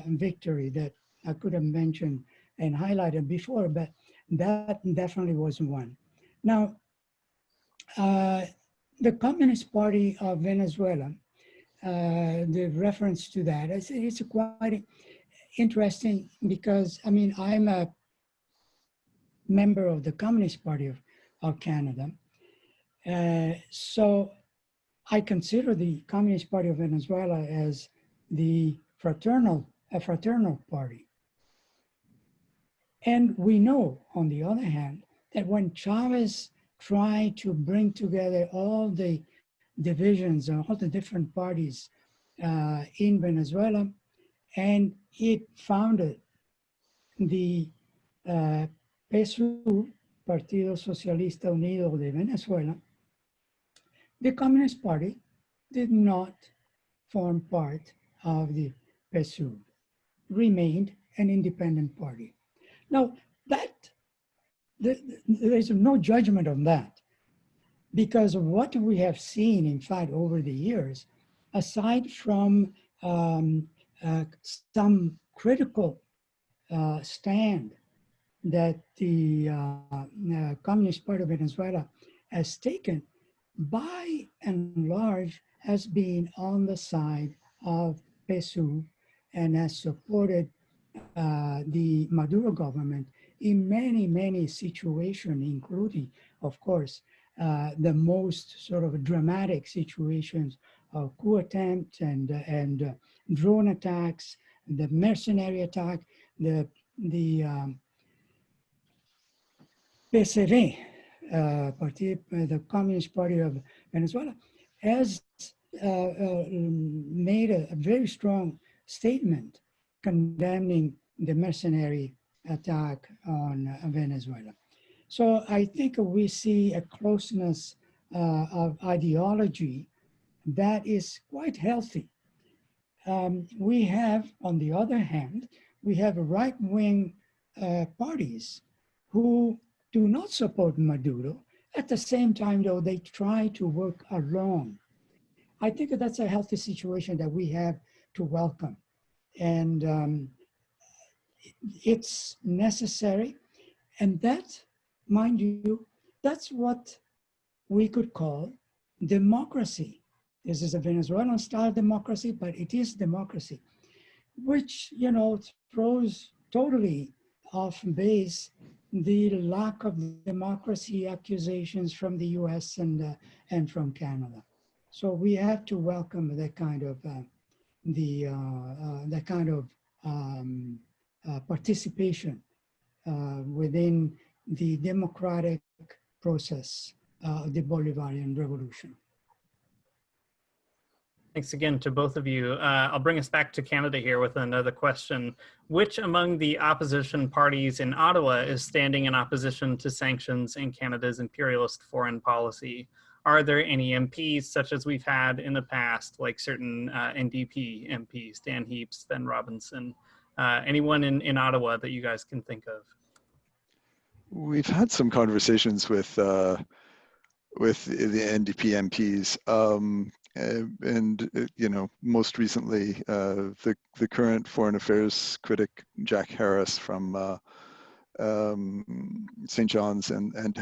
victory that I could have mentioned and highlighted before, but that definitely was one. Now, the Communist Party of Venezuela, the reference to that, it's quite interesting because, I'm a member of the Communist Party of Canada. So I consider the Communist Party of Venezuela as a fraternal party. And we know, on the other hand, that when Chavez tried to bring together all the divisions, all the different parties in Venezuela, and it founded the PSUV, Partido Socialista Unido de Venezuela, the Communist Party did not form part of the PSUV, remained an independent party. Now, there's no judgment on that. because what we have seen, in fact, over the years, aside from some critical stand that the Communist Party of Venezuela has taken, by and large, has been on the side of PSUV and has supported the Maduro government in many, many situations, including, of course, the most sort of dramatic situations of coup attempt and drone attacks, the mercenary attack, the PSV, the Communist Party of Venezuela, has made a very strong statement condemning the mercenary attack on Venezuela. So I think we see a closeness of ideology that is quite healthy. We have, on the other hand, we have right-wing parties who do not support Maduro. At the same time, though, they try to work along. I think that's a healthy situation that we have to welcome. And it's necessary. And that, mind you, that's what we could call democracy. This is a Venezuelan style democracy, but it is democracy, which, you know, throws totally off base the lack of democracy accusations from the US and from Canada. So we have to welcome that kind of participation within the democratic process of the Bolivarian Revolution. Thanks again to both of you. I'll bring us back to Canada here with another question. Which among the opposition parties in Ottawa is standing in opposition to sanctions and Canada's imperialist foreign policy? Are there any MPs, such as we've had in the past, like certain NDP MPs, Dan Heaps, Ben Robinson, anyone in Ottawa that you guys can think of? We've had some conversations with the NDP MPs. And you know, most recently, the current foreign affairs critic Jack Harris from St. John's and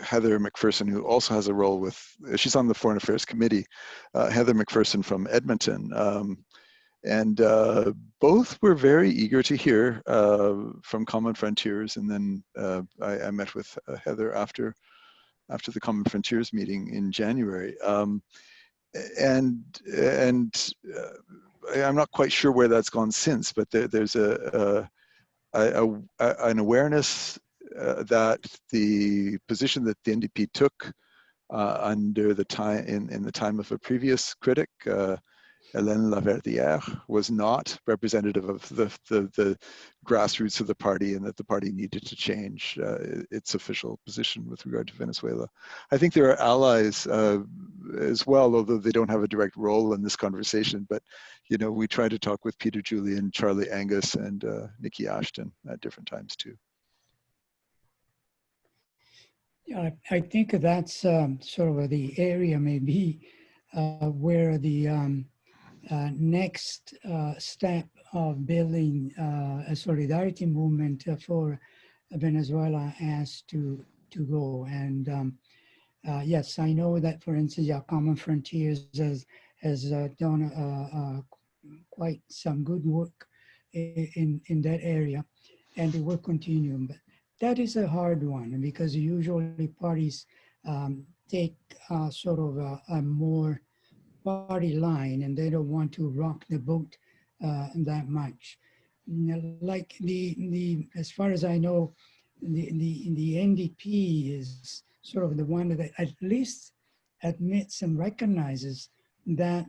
Heather McPherson, who also has a role with, she's on the Foreign Affairs Committee, Heather McPherson from Edmonton. And both were very eager to hear from Common Frontiers. And then I met with Heather after the Common Frontiers meeting in January. And I'm not quite sure where that's gone since, but there's an awareness that the position that the NDP took under the time in the time of a previous critic, Hélène Laverdière, was not representative of the grassroots of the party, and that the party needed to change its official position with regard to Venezuela. I think there are allies as well, although they don't have a direct role in this conversation. But you know, we try to talk with Peter Julian, Charlie Angus, and Nikki Ashton at different times too. Yeah, I think that's sort of the area maybe where the next step of building a solidarity movement for Venezuela has to go. And yes, I know that, for instance, Common Frontiers has done quite some good work in that area, and it will continue. But that is a hard one, because usually parties take sort of a more party line, and they don't want to rock the boat that much. Like as far as I know, the NDP is sort of the one that at least admits and recognizes that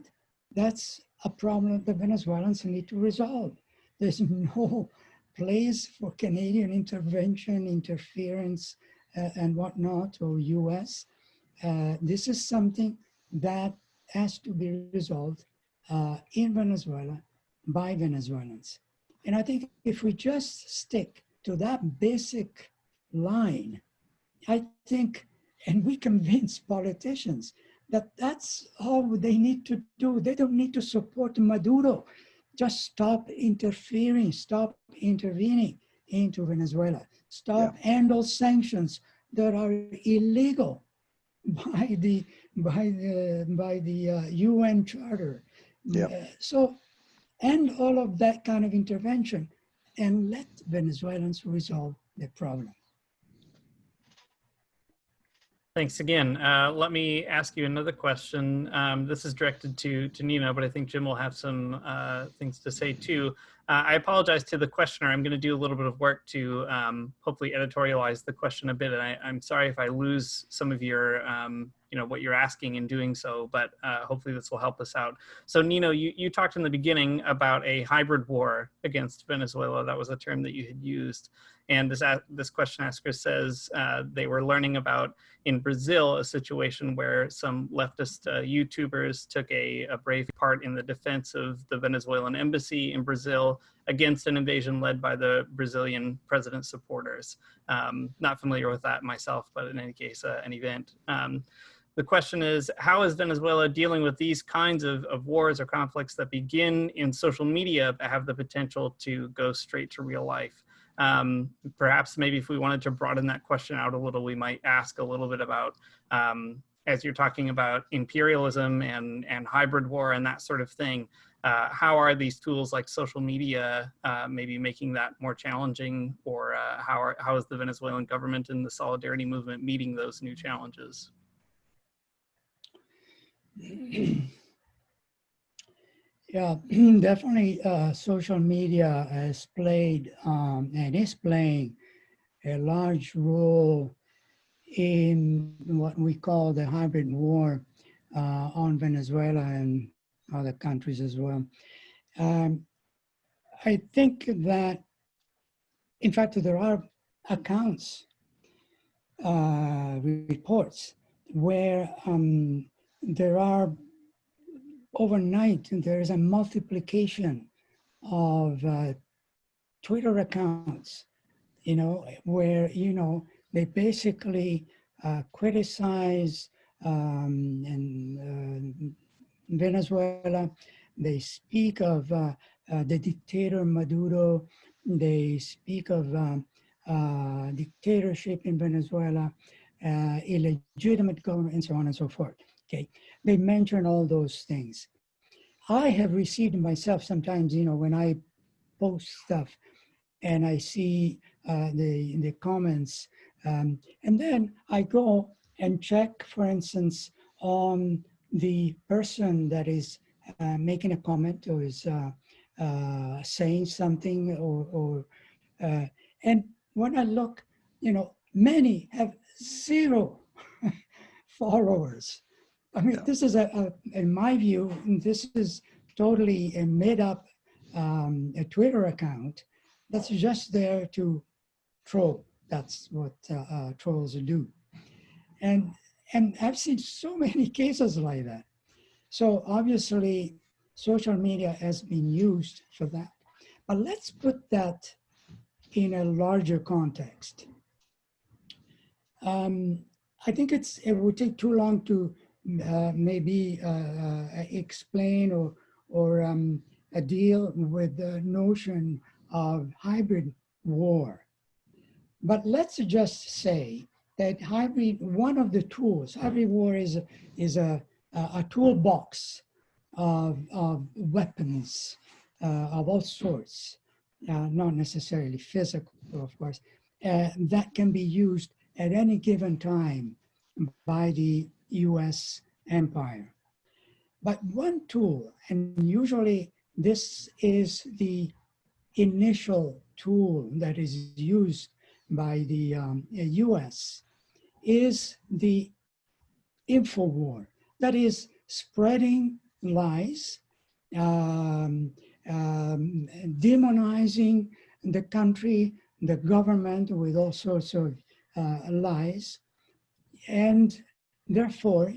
that's a problem that the Venezuelans need to resolve. There's no place for Canadian intervention, interference, and whatnot, or US. This is something that has to be resolved in Venezuela by Venezuelans. And I think if we just stick to that basic line, I think And we convince politicians that that's all they need to do. They don't need to support Maduro. Just stop interfering, stop intervening into Venezuela. Stop and all sanctions that are illegal by the UN Charter. So end all of that kind of intervention and let Venezuelans resolve the problem. Thanks again. Let me ask you another question. This is directed to Nino, but I think Jim will have some things to say too. I apologize to the questioner. I'm going to do a little bit of work to hopefully editorialize the question a bit. And I'm sorry if I lose some of your, what you're asking in doing so, but hopefully this will help us out. So Nino, you talked in the beginning about a hybrid war against Venezuela. That was a term that you had used. And this question asker says they were learning about in Brazil a situation where some leftist YouTubers took a brave part in the defense of the Venezuelan embassy in Brazil against an invasion led by the Brazilian president's supporters. Not familiar with that myself, but in any case, an event. The question is, how is Venezuela dealing with these kinds of wars or conflicts that begin in social media but have the potential to go straight to real life? Perhaps maybe if we wanted to broaden that question out a little, we might ask a little bit about, as you're talking about imperialism and hybrid war and that sort of thing, how are these tools like social media maybe making that more challenging, or how is the Venezuelan government and the solidarity movement meeting those new challenges? Yeah, definitely social media has played and is playing a large role in what we call the hybrid war on Venezuela and other countries as well. I think that, in fact, there are accounts, reports, where there are overnight, there is a multiplication of Twitter accounts, where, they basically criticize Venezuela. They speak of the dictator Maduro. They speak of dictatorship in Venezuela, illegitimate government, and so on and so forth. Okay, they mention all those things. I have received myself sometimes, when I post stuff and I see the comments, and then I go and check, for instance, on the person that is making a comment or is saying something, and when I look, many have 0 followers. I mean, this is in my view, this is totally a made-up a Twitter account that's just there to troll. That's what trolls do. And I've seen so many cases like that. So obviously, social media has been used for that. But let's put that in a larger context. I think it would take too long to maybe explain or deal with the notion of hybrid war. But let's just say that one of the tools, hybrid war is a toolbox of weapons of all sorts, not necessarily physical, of course, that can be used at any given time by the US empire. But one tool, and usually this is the initial tool that is used by the US, is the info war. That is spreading lies, demonizing the country, the government with all sorts of lies. And therefore,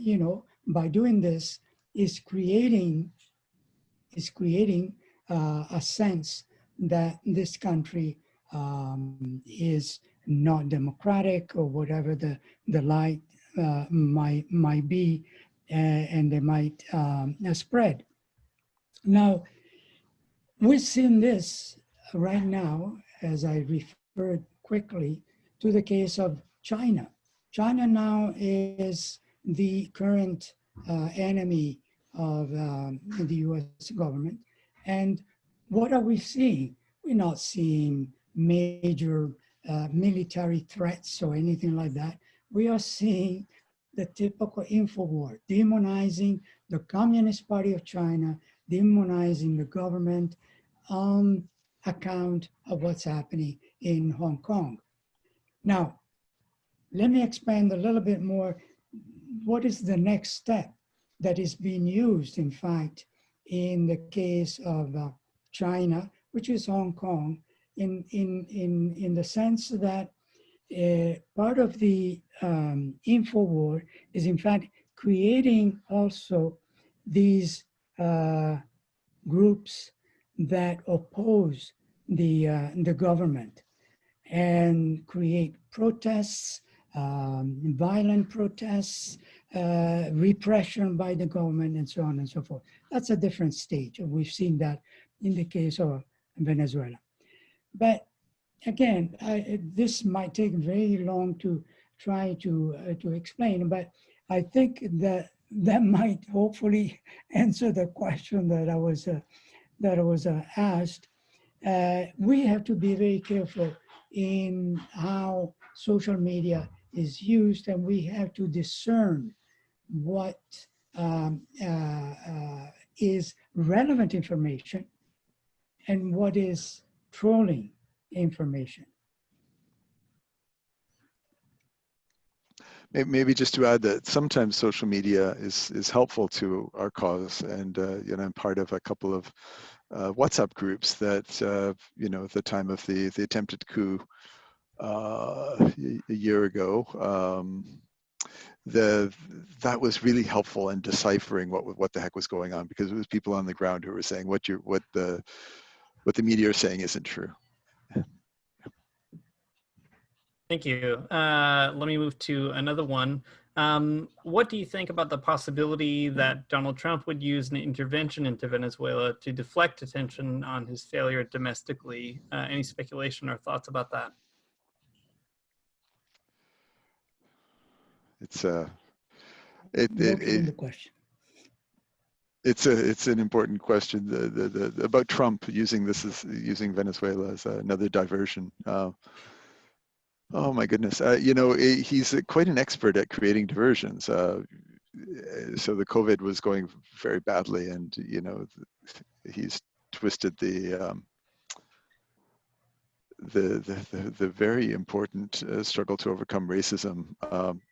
by doing this, is creating a sense that this country is not democratic, or whatever the lie might be, and they might spread. Now, we've seen this right now, as I referred quickly to the case of China. China now is the current enemy of the US government. And what are we seeing? We're not seeing major military threats or anything like that. We are seeing the typical info war, demonizing the Communist Party of China, demonizing the government on account of what's happening in Hong Kong. Now, let me expand a little bit more. What is the next step that is being used, in fact, in the case of China, which is Hong Kong, in the sense that part of the info war is, in fact, creating also these groups that oppose the government and create protests, violent protests, repression by the government, and so on and so forth. That's a different stage. We've seen that in the case of Venezuela. But again, this might take very long to try to explain, but I think that might hopefully answer the question that I was asked. We have to be very careful in how social media is used, and we have to discern what is relevant information and what is trolling information. Maybe just to add that sometimes social media is helpful to our cause, and you know, I'm part of a couple of WhatsApp groups that you know, at the time of the attempted coup a year ago, that was really helpful in deciphering what the heck was going on, because it was people on the ground who were saying what the media are saying isn't true. Thank you. Let me move to another one. What do you think about the possibility that Donald Trump would use an intervention into Venezuela to deflect attention on his failure domestically? Any speculation or thoughts about that? It's it's an important question. About Trump using Venezuela as another diversion. Oh my goodness! You know, he's quite an expert at creating diversions. So the COVID was going very badly, and you know, he's twisted the very important struggle to overcome racism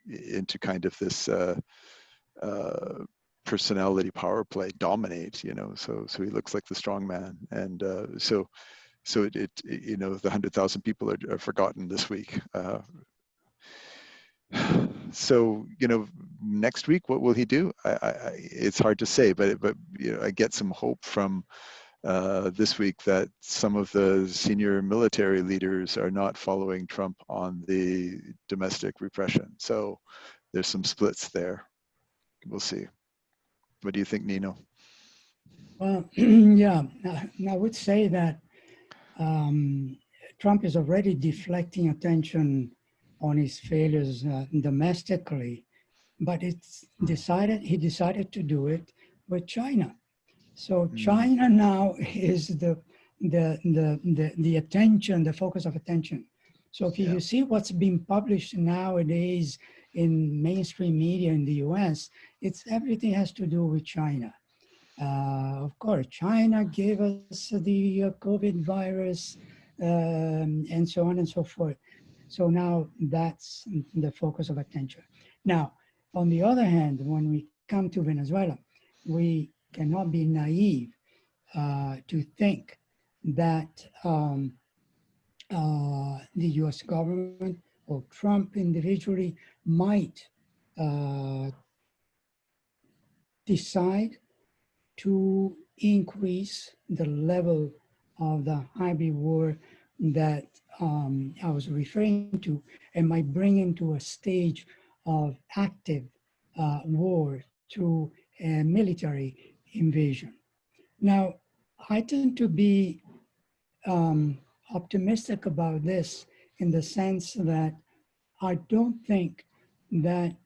into kind of this personality power play, dominate. You know, so he looks like the strong man, and so it you know, the 100,000 people are forgotten this week. So you know, next week what will he do? It's hard to say, but you know, I get some hope from this week that some of the senior military leaders are not following Trump on the domestic repression. So there's some splits there. We'll see. What do you think, Nino? Well, yeah, I would say that Trump is already deflecting attention on his failures domestically, but he decided to do it with China. So China now is the attention, the focus of attention. So if you see what's being published nowadays in mainstream media in the US, everything has to do with China. Of course, China gave us the COVID virus and so on and so forth. So now that's the focus of attention. Now, on the other hand, when we come to Venezuela, we cannot be naive to think that the US government or Trump individually might decide to increase the level of the hybrid war that I was referring to, and might bring into a stage of active war to a military invasion. Now, I tend to be optimistic about this in the sense that I don't think that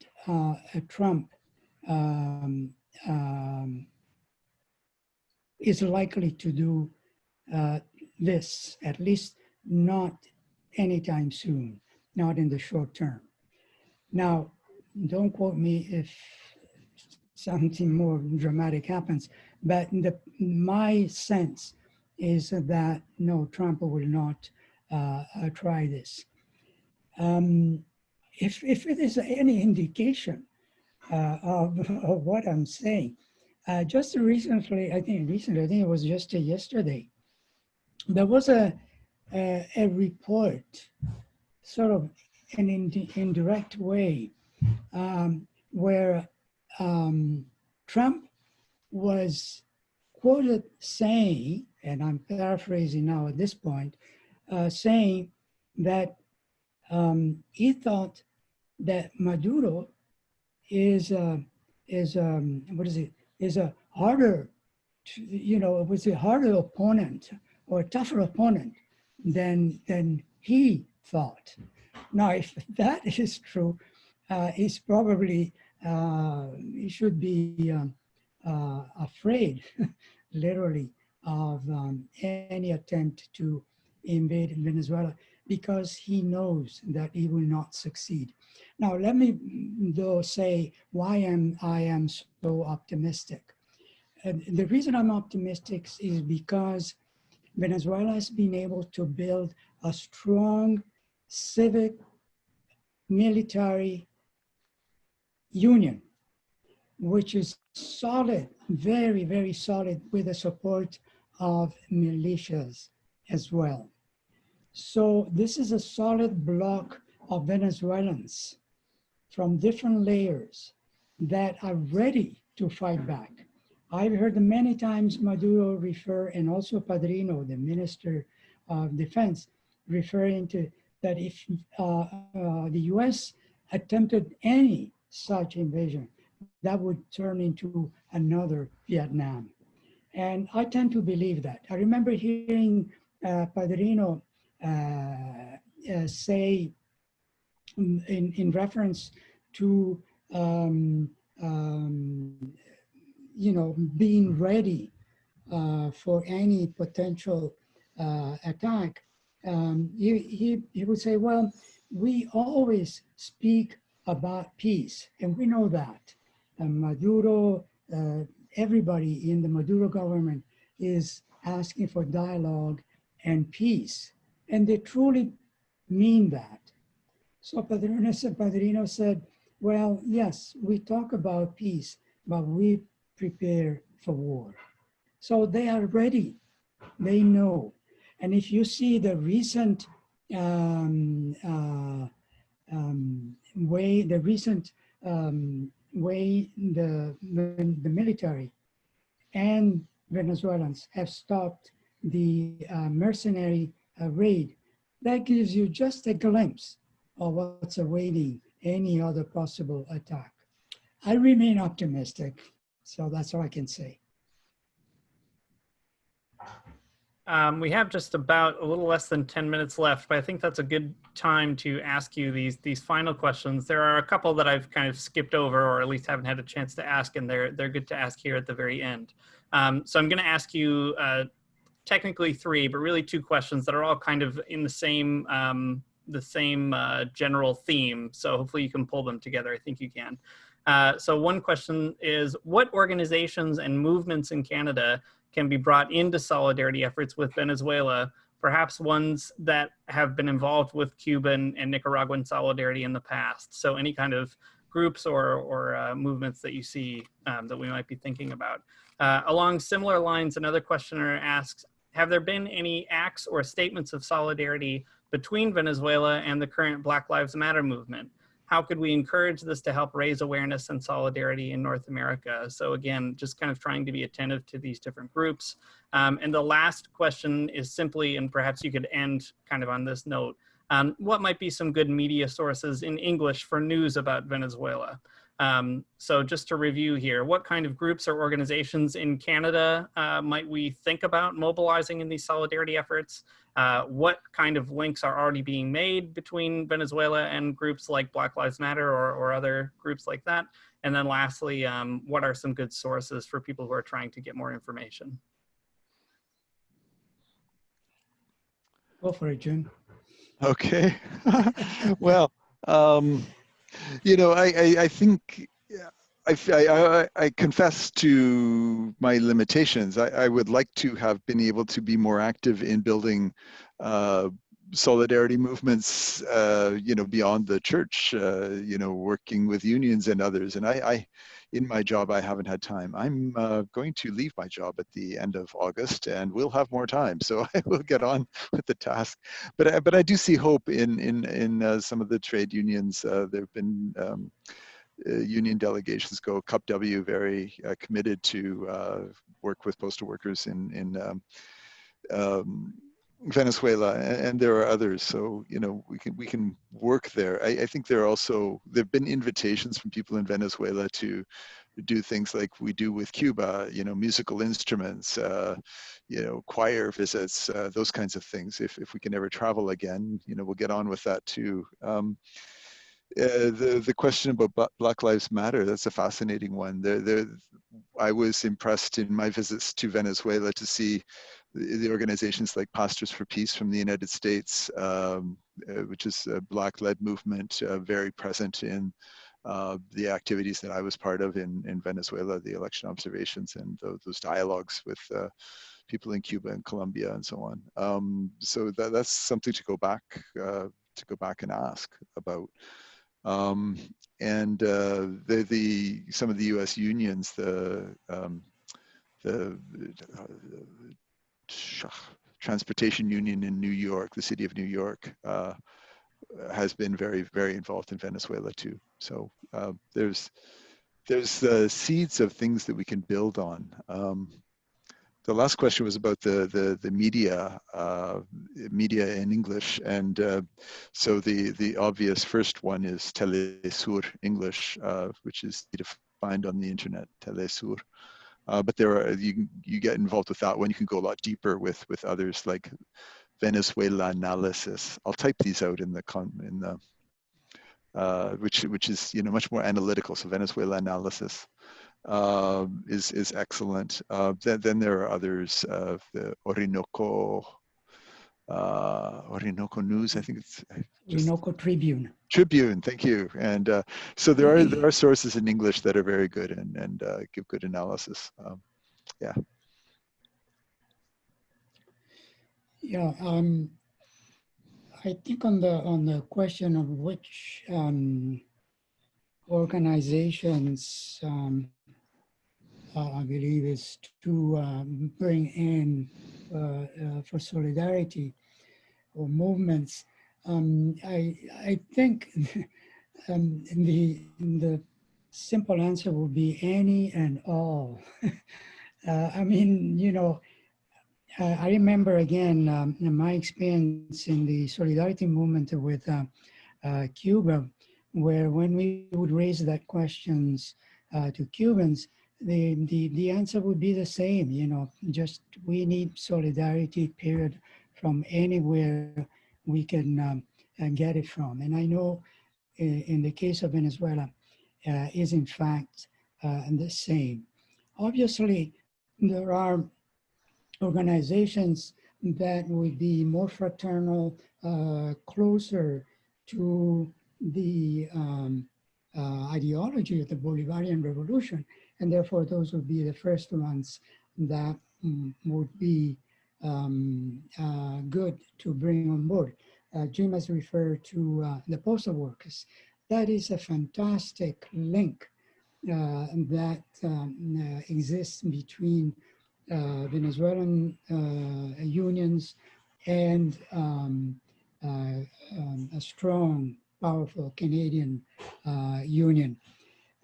Trump is likely to do this, at least not anytime soon, not in the short term. Now, don't quote me if something more dramatic happens, but my sense is that no, Trump will not try this. If it is any indication of what I'm saying, just recently, I think it was just yesterday, there was a report, sort of an indirect way, where Trump was quoted saying, and I'm paraphrasing now at this point, saying that he thought that Maduro is a harder, was a harder opponent or a tougher opponent than he thought. Now, if that is true, he's probably, he should be afraid, literally, of any attempt to invade Venezuela, because he knows that he will not succeed. Now, let me though say why I am so optimistic. The reason I'm optimistic is because Venezuela has been able to build a strong civic military union, which is solid, very, very solid, with the support of militias as well. So this is a solid block of Venezuelans from different layers that are ready to fight back. I've heard many times Maduro refer, and also Padrino, the Minister of Defense, referring to that if the US attempted any such invasion, that would turn into another Vietnam. And I tend to believe that. I remember hearing Padrino say in reference to being ready for any potential attack, he would say, well, we always speak about peace, and we know that. Maduro, everybody in the Maduro government is asking for dialogue and peace, and they truly mean that. So Padrino said, well, yes, we talk about peace, but we prepare for war. So they are ready, they know. And if you see the recent way the military and Venezuelans have stopped the mercenary raid, that gives you just a glimpse of what's awaiting any other possible attack. I remain optimistic, so that's all I can say. We have just about a little less than 10 minutes left, but I think that's a good time to ask you these final questions. There are a couple that I've kind of skipped over, or at least haven't had a chance to ask, and they're good to ask here at the very end. So I'm going to ask you technically three, but really two questions that are all kind of in the same general theme. So hopefully you can pull them together. I think you can. So one question is, what organizations and movements in Canada can be brought into solidarity efforts with Venezuela, perhaps ones that have been involved with Cuban and Nicaraguan solidarity in the past? So any kind of groups or movements that you see that we might be thinking about. Along similar lines, another questioner asks, have there been any acts or statements of solidarity between Venezuela and the current Black Lives Matter movement? How could we encourage this to help raise awareness and solidarity in North America? So again, just kind of trying to be attentive to these different groups. And the last question is simply, and perhaps you could end kind of on this note, what might be some good media sources in English for news about Venezuela? So just to review here, what kind of groups or organizations in Canada might we think about mobilizing in these solidarity efforts? What kind of links are already being made between Venezuela and groups like Black Lives Matter or other groups like that? And then lastly, what are some good sources for people who are trying to get more information? Go for it, Jim. Okay. Well, you know, I think I confess to my limitations. I would like to have been able to be more active in building solidarity movements, you know, beyond the church, you know, working with unions and others. And in my job, I haven't had time. I'm going to leave my job at the end of August, and we'll have more time. So I will get on with the task. But I do see hope in some of the trade unions. There have been union delegations go. Cup W very committed to work with postal workers in Venezuela, and there are others. So you know we can work there. I think there've been invitations from people in Venezuela to do things like we do with Cuba. You know, musical instruments, you know, choir visits, those kinds of things. If we can ever travel again, you know, we'll get on with that too. The question about Black Lives Matter, that's a fascinating one. I was impressed in my visits to Venezuela to see the organizations like Pastors for Peace from the United States, which is a Black-led movement, very present in the activities that I was part of in Venezuela, the election observations and those dialogues with people in Cuba and Colombia and so on. So that's something to go back and ask about. And some of the U.S. unions, the transportation union in New York, the city of New York, has been very, very involved in Venezuela too. So there's the seeds of things that we can build on. The last question was about the media in English, and so the obvious first one is Telesur English, which is defined on the internet, Telesur. But there are you get involved with that one. You can go a lot deeper with others like Venezuela analysis. I'll type these out in the which is, you know, much more analytical. So Venezuela analysis is excellent. Then there are others. The Orinoco News, I think it's Orinoco Tribune. Tribune, thank you. And so there are sources in English that are very good and give good analysis. Yeah. Yeah. I think on the question of which organizations I believe is to bring in for solidarity or movements. I think the simple answer would be any and all. I mean, you know, I remember again in my experience in the solidarity movement with Cuba, where when we would raise that questions to Cubans, the answer would be the same, you know, just we need solidarity, period, from anywhere we can get it from. And I know in the case of Venezuela is in fact the same. Obviously, there are organizations that would be more fraternal, closer to the ideology of the Bolivarian Revolution, and therefore those would be the first ones that would be good to bring on board. Jim has referred to the postal workers. That is a fantastic link that exists between Venezuelan unions and a strong, powerful Canadian union.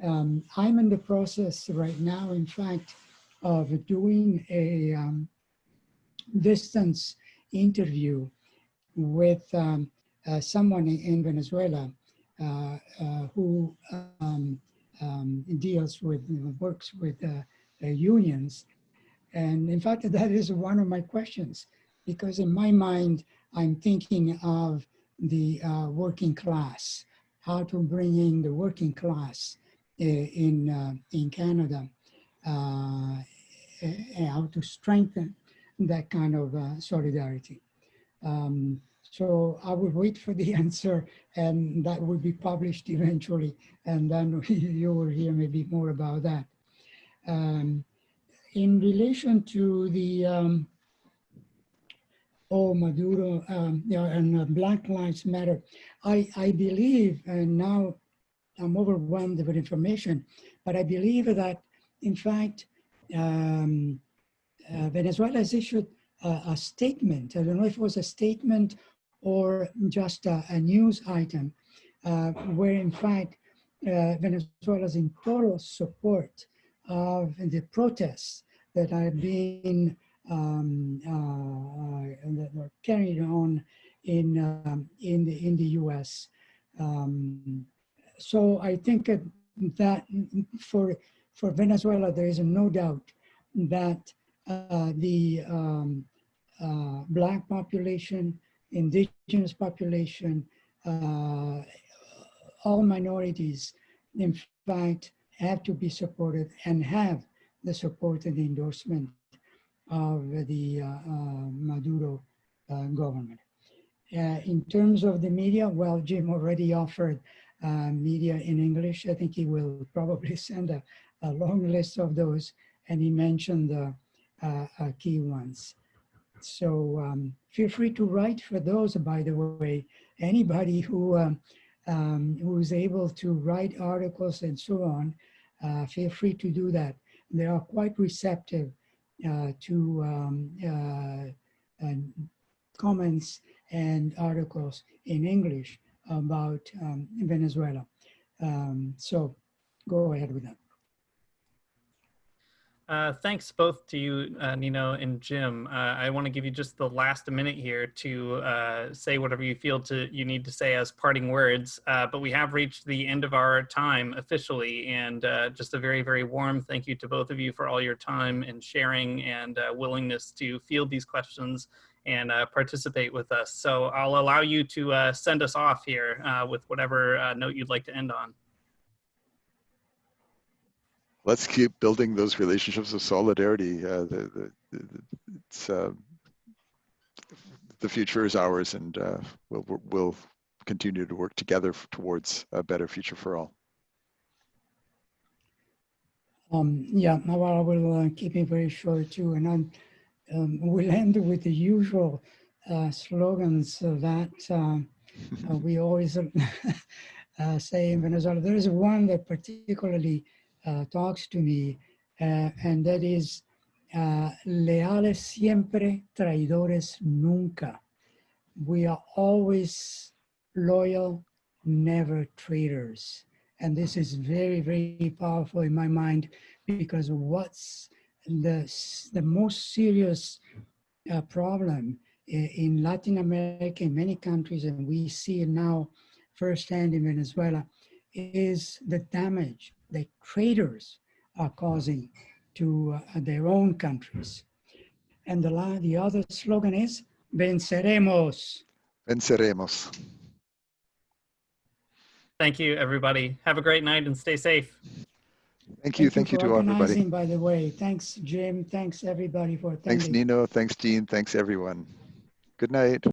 I'm in the process right now, in fact, of doing a distance interview with someone in Venezuela who deals with, works with unions. And in fact, that is one of my questions, because in my mind, I'm thinking of the working class, how to bring in the working class in Canada, and how to strengthen that kind of solidarity. So I will wait for the answer, and that will be published eventually, and then you will hear maybe more about that. In relation to the Maduro and Black Lives Matter, I believe, and now I'm overwhelmed with information, but I believe that, in fact, Venezuela has issued a statement. I don't know if it was a statement or just a news item, where in fact Venezuela is in total support of the protests that are being that are carried on in the U.S. So I think that for Venezuela, there is no doubt that the Black population, indigenous population, all minorities, in fact, have to be supported and have the support and the endorsement of the Maduro government. In terms of the media, well, Jim already offered media in English. I think he will probably send a long list of those, and he mentioned the key ones. So feel free to write for those, by the way. Anybody who's able to write articles and so on, feel free to do that. They are quite receptive to comments and articles in English about Venezuela. So go ahead with that. Thanks both to you, Nino and Jim. I want to give you just the last minute here to say whatever you feel you need to say as parting words, but we have reached the end of our time officially, and just a very, very warm thank you to both of you for all your time and sharing and willingness to field these questions and participate with us. So I'll allow you to send us off here with whatever note you'd like to end on. Let's keep building those relationships of solidarity. The future is ours, and we'll continue to work together towards a better future for all. Yeah, well, I will keep it very short too, and we'll end with the usual slogans that we always say in Venezuela. There is one that particularly talks to me, and that is leales siempre, traidores nunca. We are always loyal, never traitors. And this is very, very powerful in my mind, because what's the most serious problem in Latin America, in many countries, and we see it now firsthand in Venezuela, is the damage that traitors are causing to their own countries. And the other slogan is, venceremos. Venceremos. Thank you, everybody. Have a great night and stay safe. Thank you to everybody. By the way, thanks, Jim. Thanks, everybody, for attending. Thanks, Nino. Thanks, Dean. Thanks, everyone. Good night.